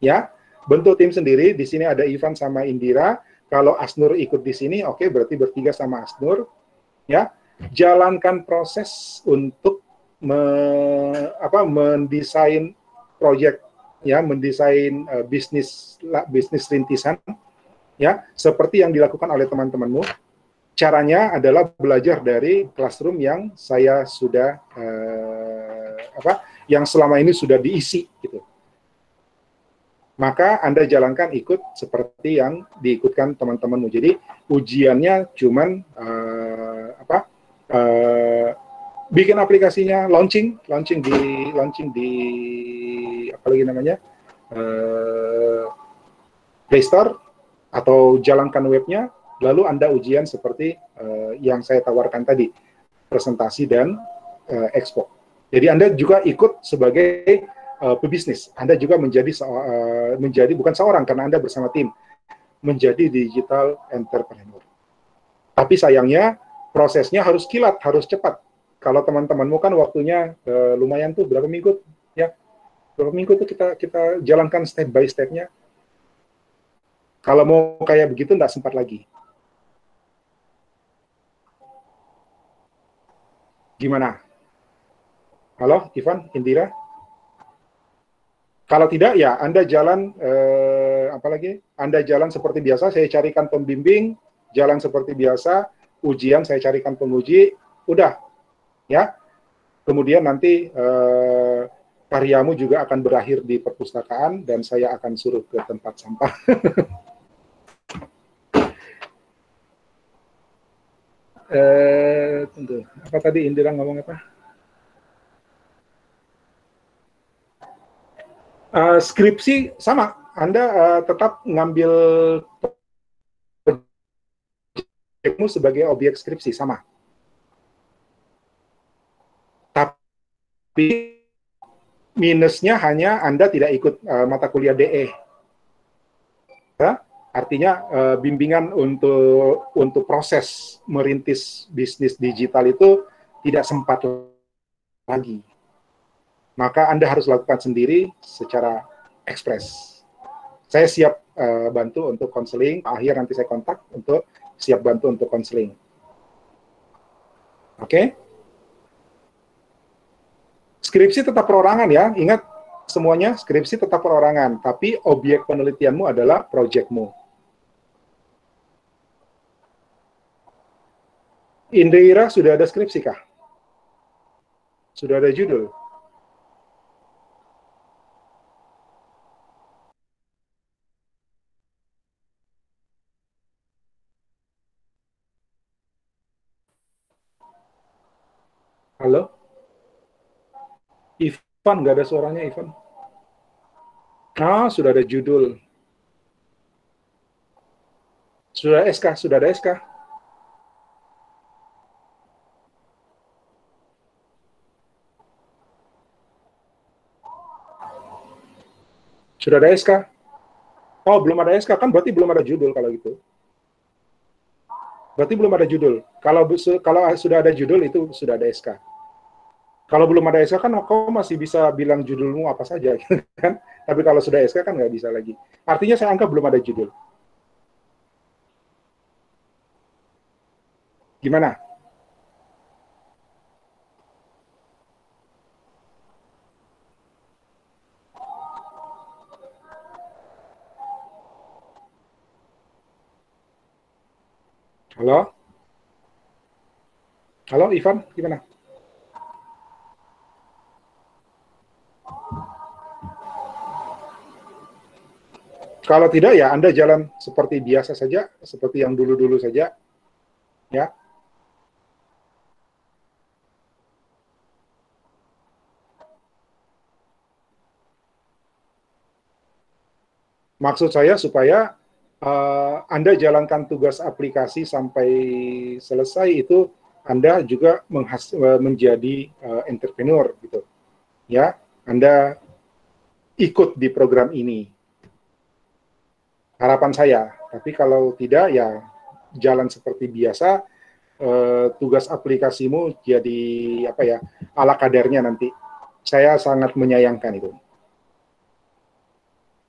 ya, bentuk tim sendiri. Di sini ada Ivan sama Indira. Kalau Asnur ikut di sini, oke, berarti bertiga sama Asnur, ya. Jalankan proses untuk mendesain proyek, ya, mendesain bisnis rintisan, ya, seperti yang dilakukan oleh teman-temanmu. Caranya adalah belajar dari classroom yang saya sudah yang selama ini sudah diisi, gitu. Maka Anda jalankan ikut seperti yang diikutkan teman-temanmu. Jadi ujiannya cuman bikin aplikasinya, launching di apa lagi namanya, Play Store, atau jalankan webnya, lalu Anda ujian seperti yang saya tawarkan tadi, presentasi dan expo. Jadi Anda juga ikut sebagai pebisnis. Anda juga menjadi bukan seorang, karena Anda bersama tim, menjadi digital entrepreneur. Tapi sayangnya prosesnya harus kilat, harus cepat. Kalau teman-temanmu kan waktunya lumayan tuh, berapa minggu ya? Berapa minggu tuh kita jalankan step by step-nya. Kalau mau kayak begitu nggak sempat lagi. Gimana? Halo, Ivan, Indira? Kalau tidak, ya Anda jalan, Anda jalan seperti biasa, saya carikan pembimbing, jalan seperti biasa, ujian saya carikan penguji, udah, ya. Kemudian nanti karyamu juga akan berakhir di perpustakaan, dan saya akan suruh ke tempat sampah. Tunggu, apa tadi Indira ngomong apa? Skripsi sama, Anda tetap ngambil proyekmu sebagai objek skripsi, sama. Tapi minusnya hanya Anda tidak ikut mata kuliah DE. Ya? Artinya bimbingan untuk proses merintis bisnis digital itu tidak sempat lagi. Maka Anda harus lakukan sendiri secara ekspres. Saya siap bantu untuk konseling, akhir nanti saya kontak untuk siap bantu untuk konseling. Oke? Skripsi tetap perorangan ya, ingat semuanya, skripsi tetap perorangan, tapi objek penelitianmu adalah proyekmu. Indira, sudah ada skripsi kah? Sudah ada judul? Halo? Ivan, nggak ada suaranya, Ivan. Ah, sudah ada judul. Sudah ada SK, sudah ada SK. Sudah ada SK? Oh, belum ada SK, kan berarti belum ada judul kalau gitu. Berarti belum ada judul. Kalau sudah ada judul, itu sudah ada SK. Kalau belum ada SK kan kau masih bisa bilang judulmu apa saja, kan? Tapi kalau sudah SK kan nggak bisa lagi. Artinya saya anggap belum ada judul. Gimana? Halo? Halo, Ivan, gimana? Kalau tidak, ya Anda jalan seperti biasa saja, seperti yang dulu-dulu saja, ya. Maksud saya supaya Anda jalankan tugas aplikasi sampai selesai, itu Anda juga menjadi entrepreneur, gitu. ya Anda ikut di program ini. Harapan saya. Tapi kalau tidak, ya jalan seperti biasa. Tugas aplikasimu jadi apa ya, ala kadarnya nanti. Saya sangat menyayangkan itu.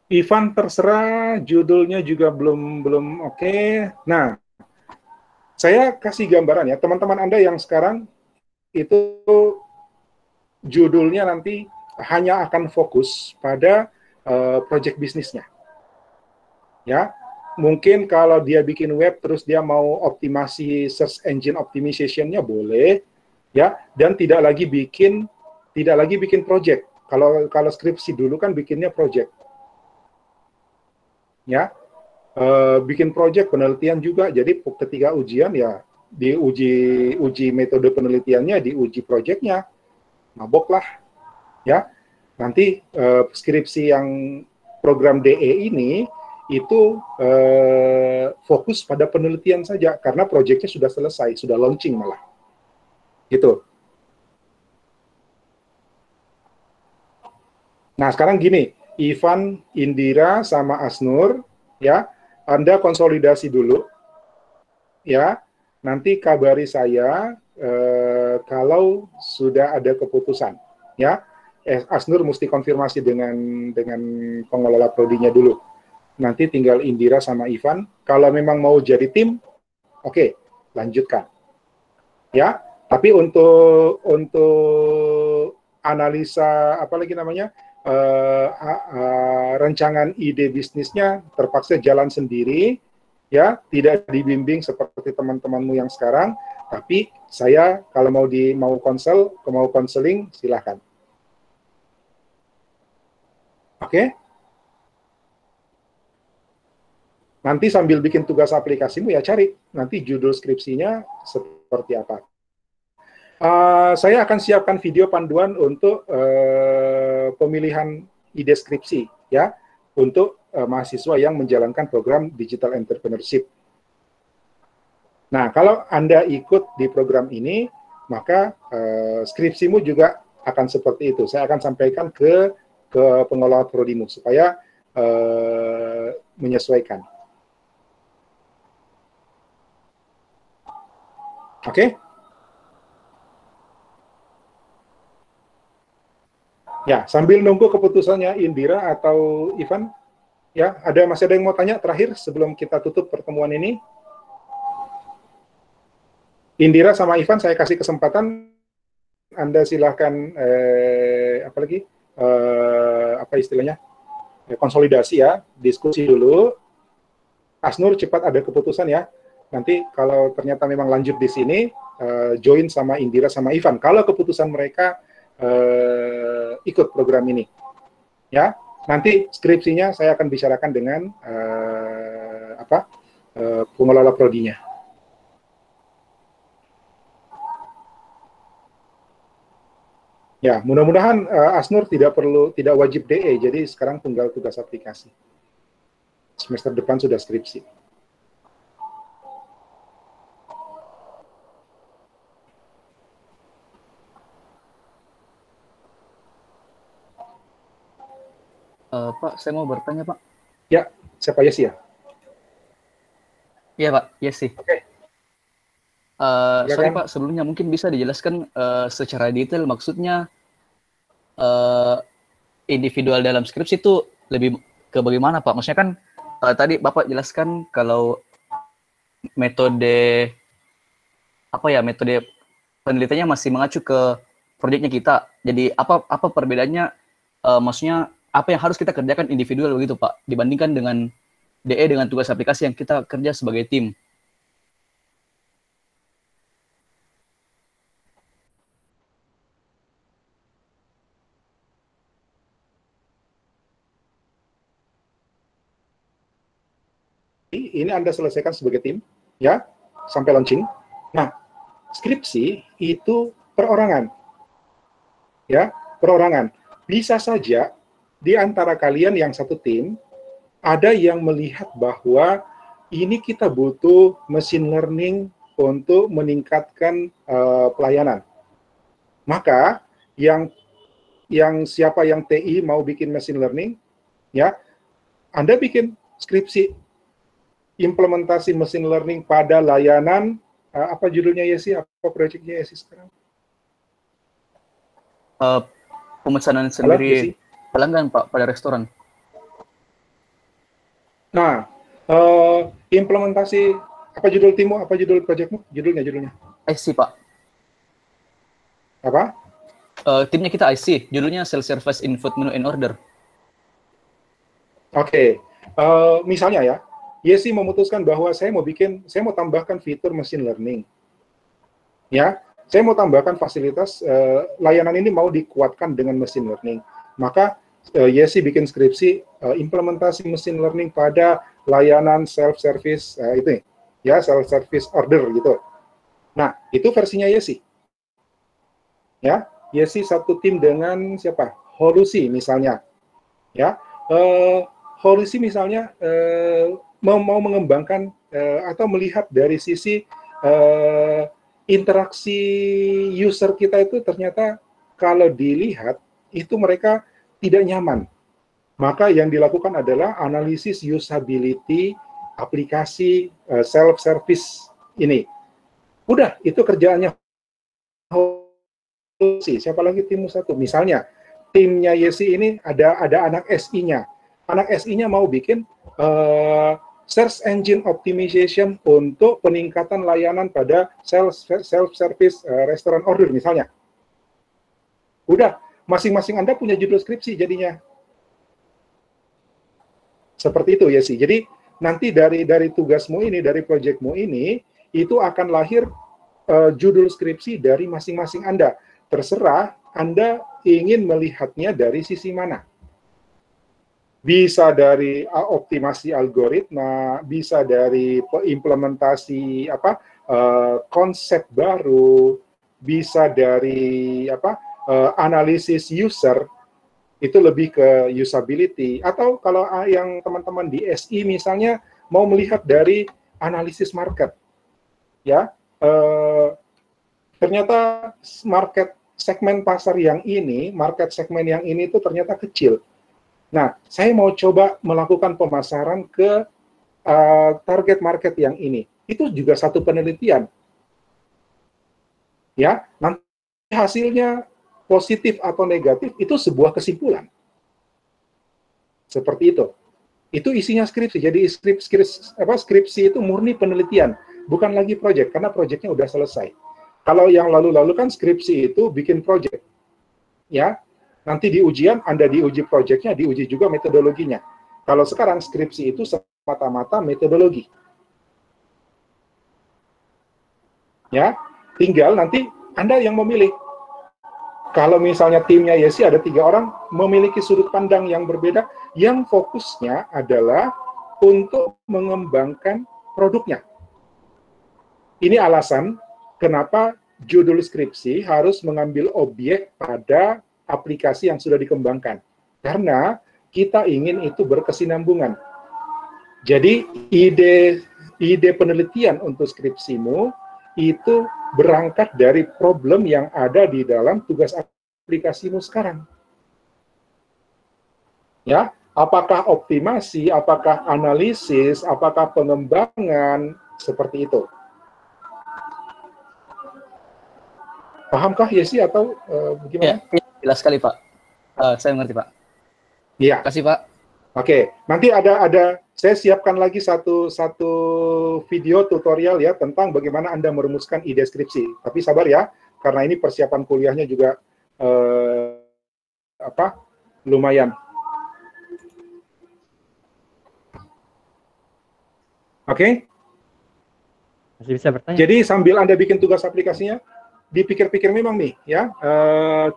Ivan, terserah, judulnya juga belum oke. Nah, saya kasih gambaran ya, teman-teman Anda yang sekarang itu judulnya nanti hanya akan fokus pada project bisnisnya. Ya, mungkin kalau dia bikin web terus dia mau optimasi search engine optimization-nya boleh, ya, dan tidak lagi bikin project. Kalau skripsi dulu kan bikinnya project. Ya, bikin project penelitian juga. Jadi ketika ujian ya diuji metode penelitiannya, diuji projectnya, maboklah. Ya, nanti skripsi yang program DE ini itu fokus pada penelitian saja karena projectnya sudah selesai, sudah launching malah. Gitu. Nah, sekarang gini, Ivan, Indira, sama Asnur, ya, Anda konsolidasi dulu, ya, nanti kabari saya kalau sudah ada keputusan, ya. Asnur mesti konfirmasi dengan pengelola prodinya dulu. Nanti tinggal Indira sama Ivan, kalau memang mau jadi tim, oke, lanjutkan. Ya, tapi untuk analisa apa lagi namanya? Rancangan ide bisnisnya terpaksa jalan sendiri, ya, tidak dibimbing seperti teman-temanmu yang sekarang. Tapi saya kalau mau konseling silahkan. Oke? Nanti sambil bikin tugas aplikasimu ya cari nanti judul skripsinya seperti apa. Saya akan siapkan video panduan untuk pemilihan ide skripsi, ya, untuk mahasiswa yang menjalankan program digital entrepreneurship. Nah, kalau Anda ikut di program ini, maka skripsimu juga akan seperti itu. Saya akan sampaikan ke pengelola prodimu supaya menyesuaikan. Oke? Ya, sambil nunggu keputusannya Indira atau Ivan, ya, masih ada yang mau tanya terakhir sebelum kita tutup pertemuan ini? Indira sama Ivan, saya kasih kesempatan, Anda silahkan, apa lagi, apa istilahnya, konsolidasi ya, diskusi dulu. Asnur cepat ada keputusan ya. Nanti kalau ternyata memang lanjut di sini, join sama Indira sama Ivan. Kalau keputusan mereka ikut program ini, ya, nanti skripsinya saya akan bicarakan dengan pengelola prodinya. Ya, mudah-mudahan Asnur tidak wajib DE, jadi sekarang tinggal tugas aplikasi. Semester depan sudah skripsi. Pak, saya mau bertanya, Pak. Ya, siapa Yesi ya? Iya, Pak. Yesi. Oke. Sorry, Pak, sebelumnya mungkin bisa dijelaskan secara detail maksudnya individual dalam skripsi itu lebih ke bagaimana, Pak? Maksudnya kan tadi Bapak jelaskan kalau metode penelitiannya masih mengacu ke proyeknya kita. Jadi apa perbedaannya? Maksudnya apa yang harus kita kerjakan individual begitu, Pak, dibandingkan dengan DE dengan tugas aplikasi yang kita kerja sebagai tim? Ini Anda selesaikan sebagai tim, ya, sampai launching. Nah, skripsi itu perorangan, ya, perorangan. Bisa saja di antara kalian yang satu tim, ada yang melihat bahwa ini kita butuh machine learning untuk meningkatkan pelayanan. Maka yang siapa yang TI mau bikin machine learning, ya, Anda bikin skripsi implementasi machine learning pada layanan apa judulnya Yesi? Apa proyeknya Yesi sekarang? Pemesanan Yesi? sendiri pelanggan Pak pada restoran. Nah, implementasi apa judul timmu? Apa judul proyekmu? Judulnya? IC Pak. Apa? Timnya kita IC, judulnya Self Service in Food Menu and Order. Oke, misalnya ya, Yesi memutuskan bahwa saya mau tambahkan fitur machine learning. Ya, saya mau tambahkan fasilitas layanan ini mau dikuatkan dengan machine learning. Maka Yesi bikin skripsi implementasi machine learning pada layanan self-service itu ya, self-service order gitu. Nah, itu versinya Yesi. Ya, Yesi satu tim dengan siapa? Holusi misalnya. Ya, Holusi misalnya mau mengembangkan atau melihat dari sisi interaksi user kita itu ternyata kalau dilihat itu mereka tidak nyaman. Maka yang dilakukan adalah analisis usability aplikasi self-service ini. Udah, itu kerjaannya Holusi. Siapa lagi timmu satu? Misalnya, timnya Yesi ini ada anak SI-nya. Anak SI-nya mau bikin search engine optimization untuk peningkatan layanan pada self-service restaurant order misalnya. Udah, masing-masing Anda punya judul skripsi jadinya. Seperti itu Yesi. Jadi nanti dari tugasmu ini, dari proyekmu ini, itu akan lahir judul skripsi dari masing-masing Anda. Terserah Anda ingin melihatnya dari sisi mana. Bisa dari optimasi algoritma, bisa dari implementasi konsep baru, bisa dari analisis user, itu lebih ke usability. Atau kalau yang teman-teman di SI misalnya mau melihat dari analisis market, ya ternyata segmen pasar yang ini, market segmen yang ini itu ternyata kecil. Nah, saya mau coba melakukan pemasaran ke target market yang ini. Itu juga satu penelitian. Ya, nanti hasilnya positif atau negatif itu sebuah kesimpulan. Seperti itu. Itu isinya skripsi. Jadi skripsi itu murni penelitian, bukan lagi proyek karena proyeknya udah selesai. Kalau yang lalu-lalu kan skripsi itu bikin proyek. Ya. Nanti di ujian Anda diuji proyeknya, diuji juga metodologinya. Kalau sekarang skripsi itu semata-mata metodologi. Ya, tinggal nanti Anda yang memilih. Kalau misalnya timnya Yesi ada 3 orang, memiliki sudut pandang yang berbeda, yang fokusnya adalah untuk mengembangkan produknya. Ini alasan kenapa judul skripsi harus mengambil objek pada aplikasi yang sudah dikembangkan. Karena kita ingin itu berkesinambungan. Jadi ide penelitian untuk skripsimu itu berangkat dari problem yang ada di dalam tugas aplikasimu sekarang. Ya, apakah optimasi, apakah analisis, apakah pengembangan, seperti itu. Pahamkah Yesi atau bagaimana? Ya, jelas sekali Pak. Saya mengerti Pak. Iya. Terima kasih Pak. Oke, nanti ada saya siapkan lagi satu video tutorial ya tentang bagaimana Anda merumuskan ide skripsi. Tapi sabar ya, karena ini persiapan kuliahnya juga lumayan. Oke? Masih bisa bertanya. Jadi sambil Anda bikin tugas aplikasinya, dipikir-pikir memang nih ya,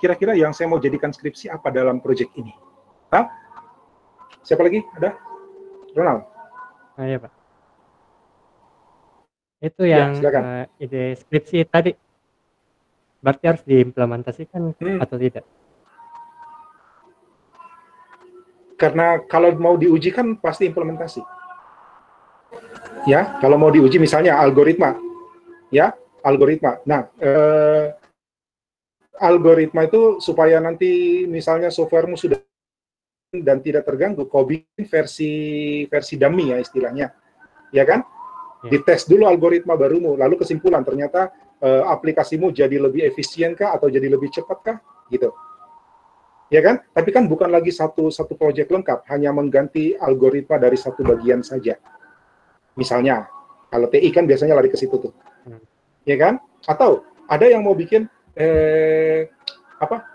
kira-kira yang saya mau jadikan skripsi apa dalam proyek ini. Hah? Siapa lagi? Ada? Ronald? Iya Pak. Itu yang ide skripsi tadi, berarti harus diimplementasikan atau tidak? Karena kalau mau diuji kan pasti implementasi. Ya, kalau mau diuji misalnya algoritma, ya, algoritma. Nah, algoritma itu supaya nanti misalnya softwaremu sudah dan tidak terganggu, kau bikin versi dummy ya istilahnya, ya kan? Dites dulu algoritma barumu, lalu kesimpulan ternyata aplikasimu jadi lebih efisien kah atau jadi lebih cepat kah, gitu. Ya kan? Tapi kan bukan lagi satu proyek lengkap, hanya mengganti algoritma dari satu bagian saja. Misalnya, kalau TI kan biasanya lari ke situ tuh. Ya kan? Atau ada yang mau bikin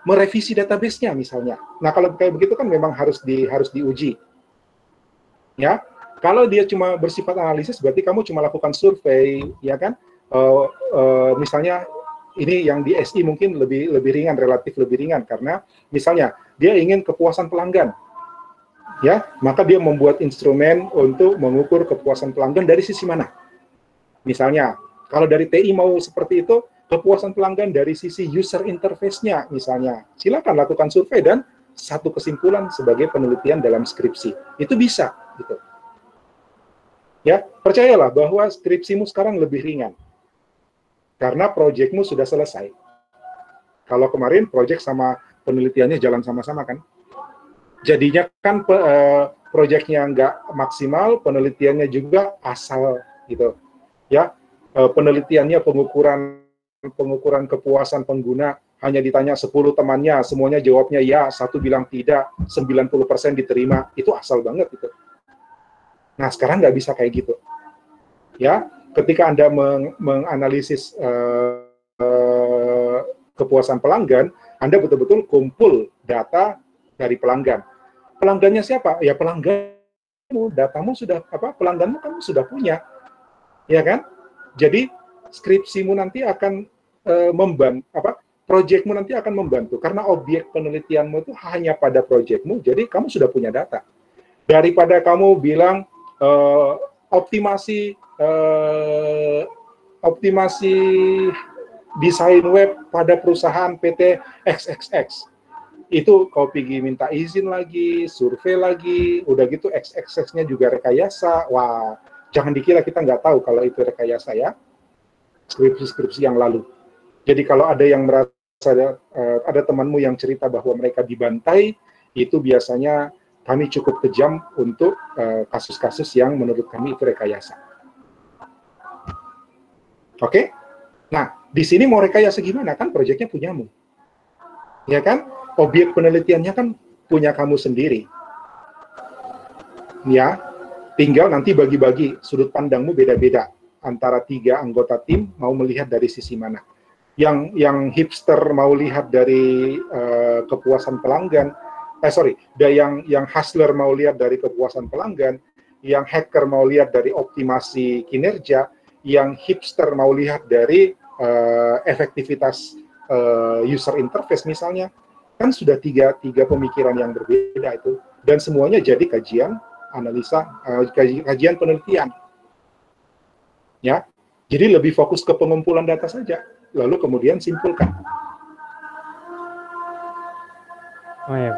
merevisi database-nya misalnya. Nah, kalau kayak begitu kan memang harus diuji. Ya. Kalau dia cuma bersifat analisis berarti kamu cuma lakukan survei, ya kan? Misalnya ini yang di SI mungkin lebih ringan, relatif lebih ringan karena misalnya dia ingin kepuasan pelanggan, ya, maka dia membuat instrumen untuk mengukur kepuasan pelanggan dari sisi mana. Misalnya, kalau dari TI mau seperti itu, kepuasan pelanggan dari sisi user interface-nya misalnya, silakan lakukan survei dan satu kesimpulan sebagai penelitian dalam skripsi. Itu bisa, gitu. Ya, percayalah bahwa skripsimu sekarang lebih ringan. Karena proyekmu sudah selesai. Kalau kemarin proyek sama penelitiannya jalan sama-sama kan, jadinya kan proyeknya nggak maksimal, penelitiannya juga asal gitu, ya. Penelitiannya pengukuran kepuasan pengguna hanya ditanya 10 temannya, semuanya jawabnya ya, satu bilang tidak, 90% diterima, itu asal banget itu. Nah sekarang nggak bisa kayak gitu, ya. Ketika Anda menganalisis kepuasan pelanggan, Anda betul-betul kumpul data dari pelanggan. Pelanggannya siapa? Ya pelangganmu, datamu sudah pelangganmu kamu sudah punya, ya kan? Jadi skripsimu nanti akan proyekmu nanti akan membantu karena objek penelitianmu itu hanya pada proyekmu, jadi kamu sudah punya data. Daripada kamu bilang optimasi desain web pada perusahaan PT XXX. Itu kau pergi minta izin lagi, survei lagi, udah gitu XXX-nya juga rekayasa. Wah, jangan dikira kita nggak tahu kalau itu rekayasa ya. Skripsi-skripsi yang lalu. Jadi kalau ada yang merasa ada temanmu yang cerita bahwa mereka dibantai, itu biasanya kami cukup kejam untuk kasus-kasus yang menurut kami itu rekayasa. Oke? Nah, di sini mau rekayasa gimana? Kan proyeknya punyamu. Ya kan? Objek penelitiannya kan punya kamu sendiri. Ya, tinggal nanti bagi-bagi sudut pandangmu beda-beda antara 3 anggota tim mau melihat dari sisi mana. Yang hipster mau lihat dari kepuasan pelanggan, yang hustler mau lihat dari kepuasan pelanggan, yang hacker mau lihat dari optimasi kinerja, yang hipster mau lihat dari efektivitas user interface misalnya, kan sudah tiga pemikiran yang berbeda itu, dan semuanya jadi kajian analisa, kajian penelitian, ya. Jadi lebih fokus ke pengumpulan data saja, lalu kemudian simpulkan. Oh ya.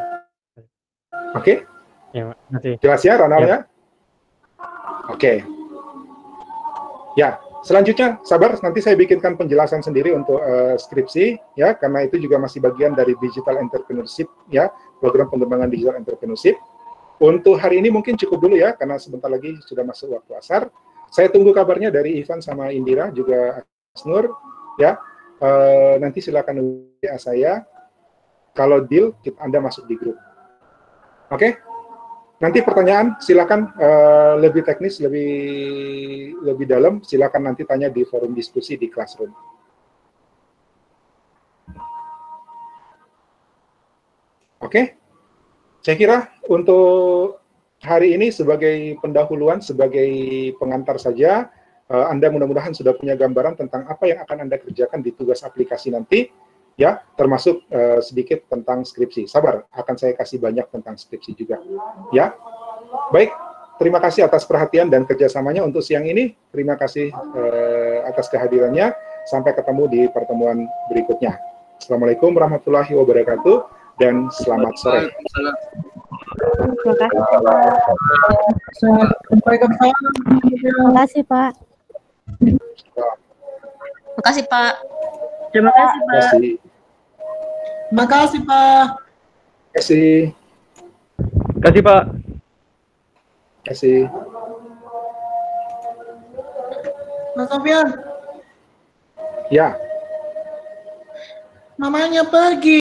Oke? Ya, nanti. Jelas ya, Ronald ya? Oke. Ya, selanjutnya sabar, nanti saya bikinkan penjelasan sendiri untuk skripsi, ya, karena itu juga masih bagian dari digital entrepreneurship, ya, program pengembangan digital entrepreneurship. Untuk hari ini mungkin cukup dulu ya, karena sebentar lagi sudah masuk waktu asar. Saya tunggu kabarnya dari Ivan sama Indira, juga Asnur, ya. Nanti silakan WA saya. Kalau deal, Anda masuk di grup. Oke? Nanti pertanyaan silakan lebih teknis, lebih dalam, silakan nanti tanya di forum diskusi di Classroom. Oke? Saya kira untuk hari ini sebagai pendahuluan, sebagai pengantar saja, Anda mudah-mudahan sudah punya gambaran tentang apa yang akan Anda kerjakan di tugas aplikasi nanti, ya, termasuk sedikit tentang skripsi. Sabar, akan saya kasih banyak tentang skripsi juga, ya. Baik, terima kasih atas perhatian dan kerjasamanya untuk siang ini. Terima kasih atas kehadirannya. Sampai ketemu di pertemuan berikutnya. Assalamualaikum warahmatullahi wabarakatuh dan selamat sore. Terima kasih, Pak. Terima kasih, Pak. Terima kasih, Pak. Terima kasih, Pak. Terima kasih. Terima kasih, Pak. Terima Kasih Pak. kasih. Mas Sofyan, Ya, mamanya pergi.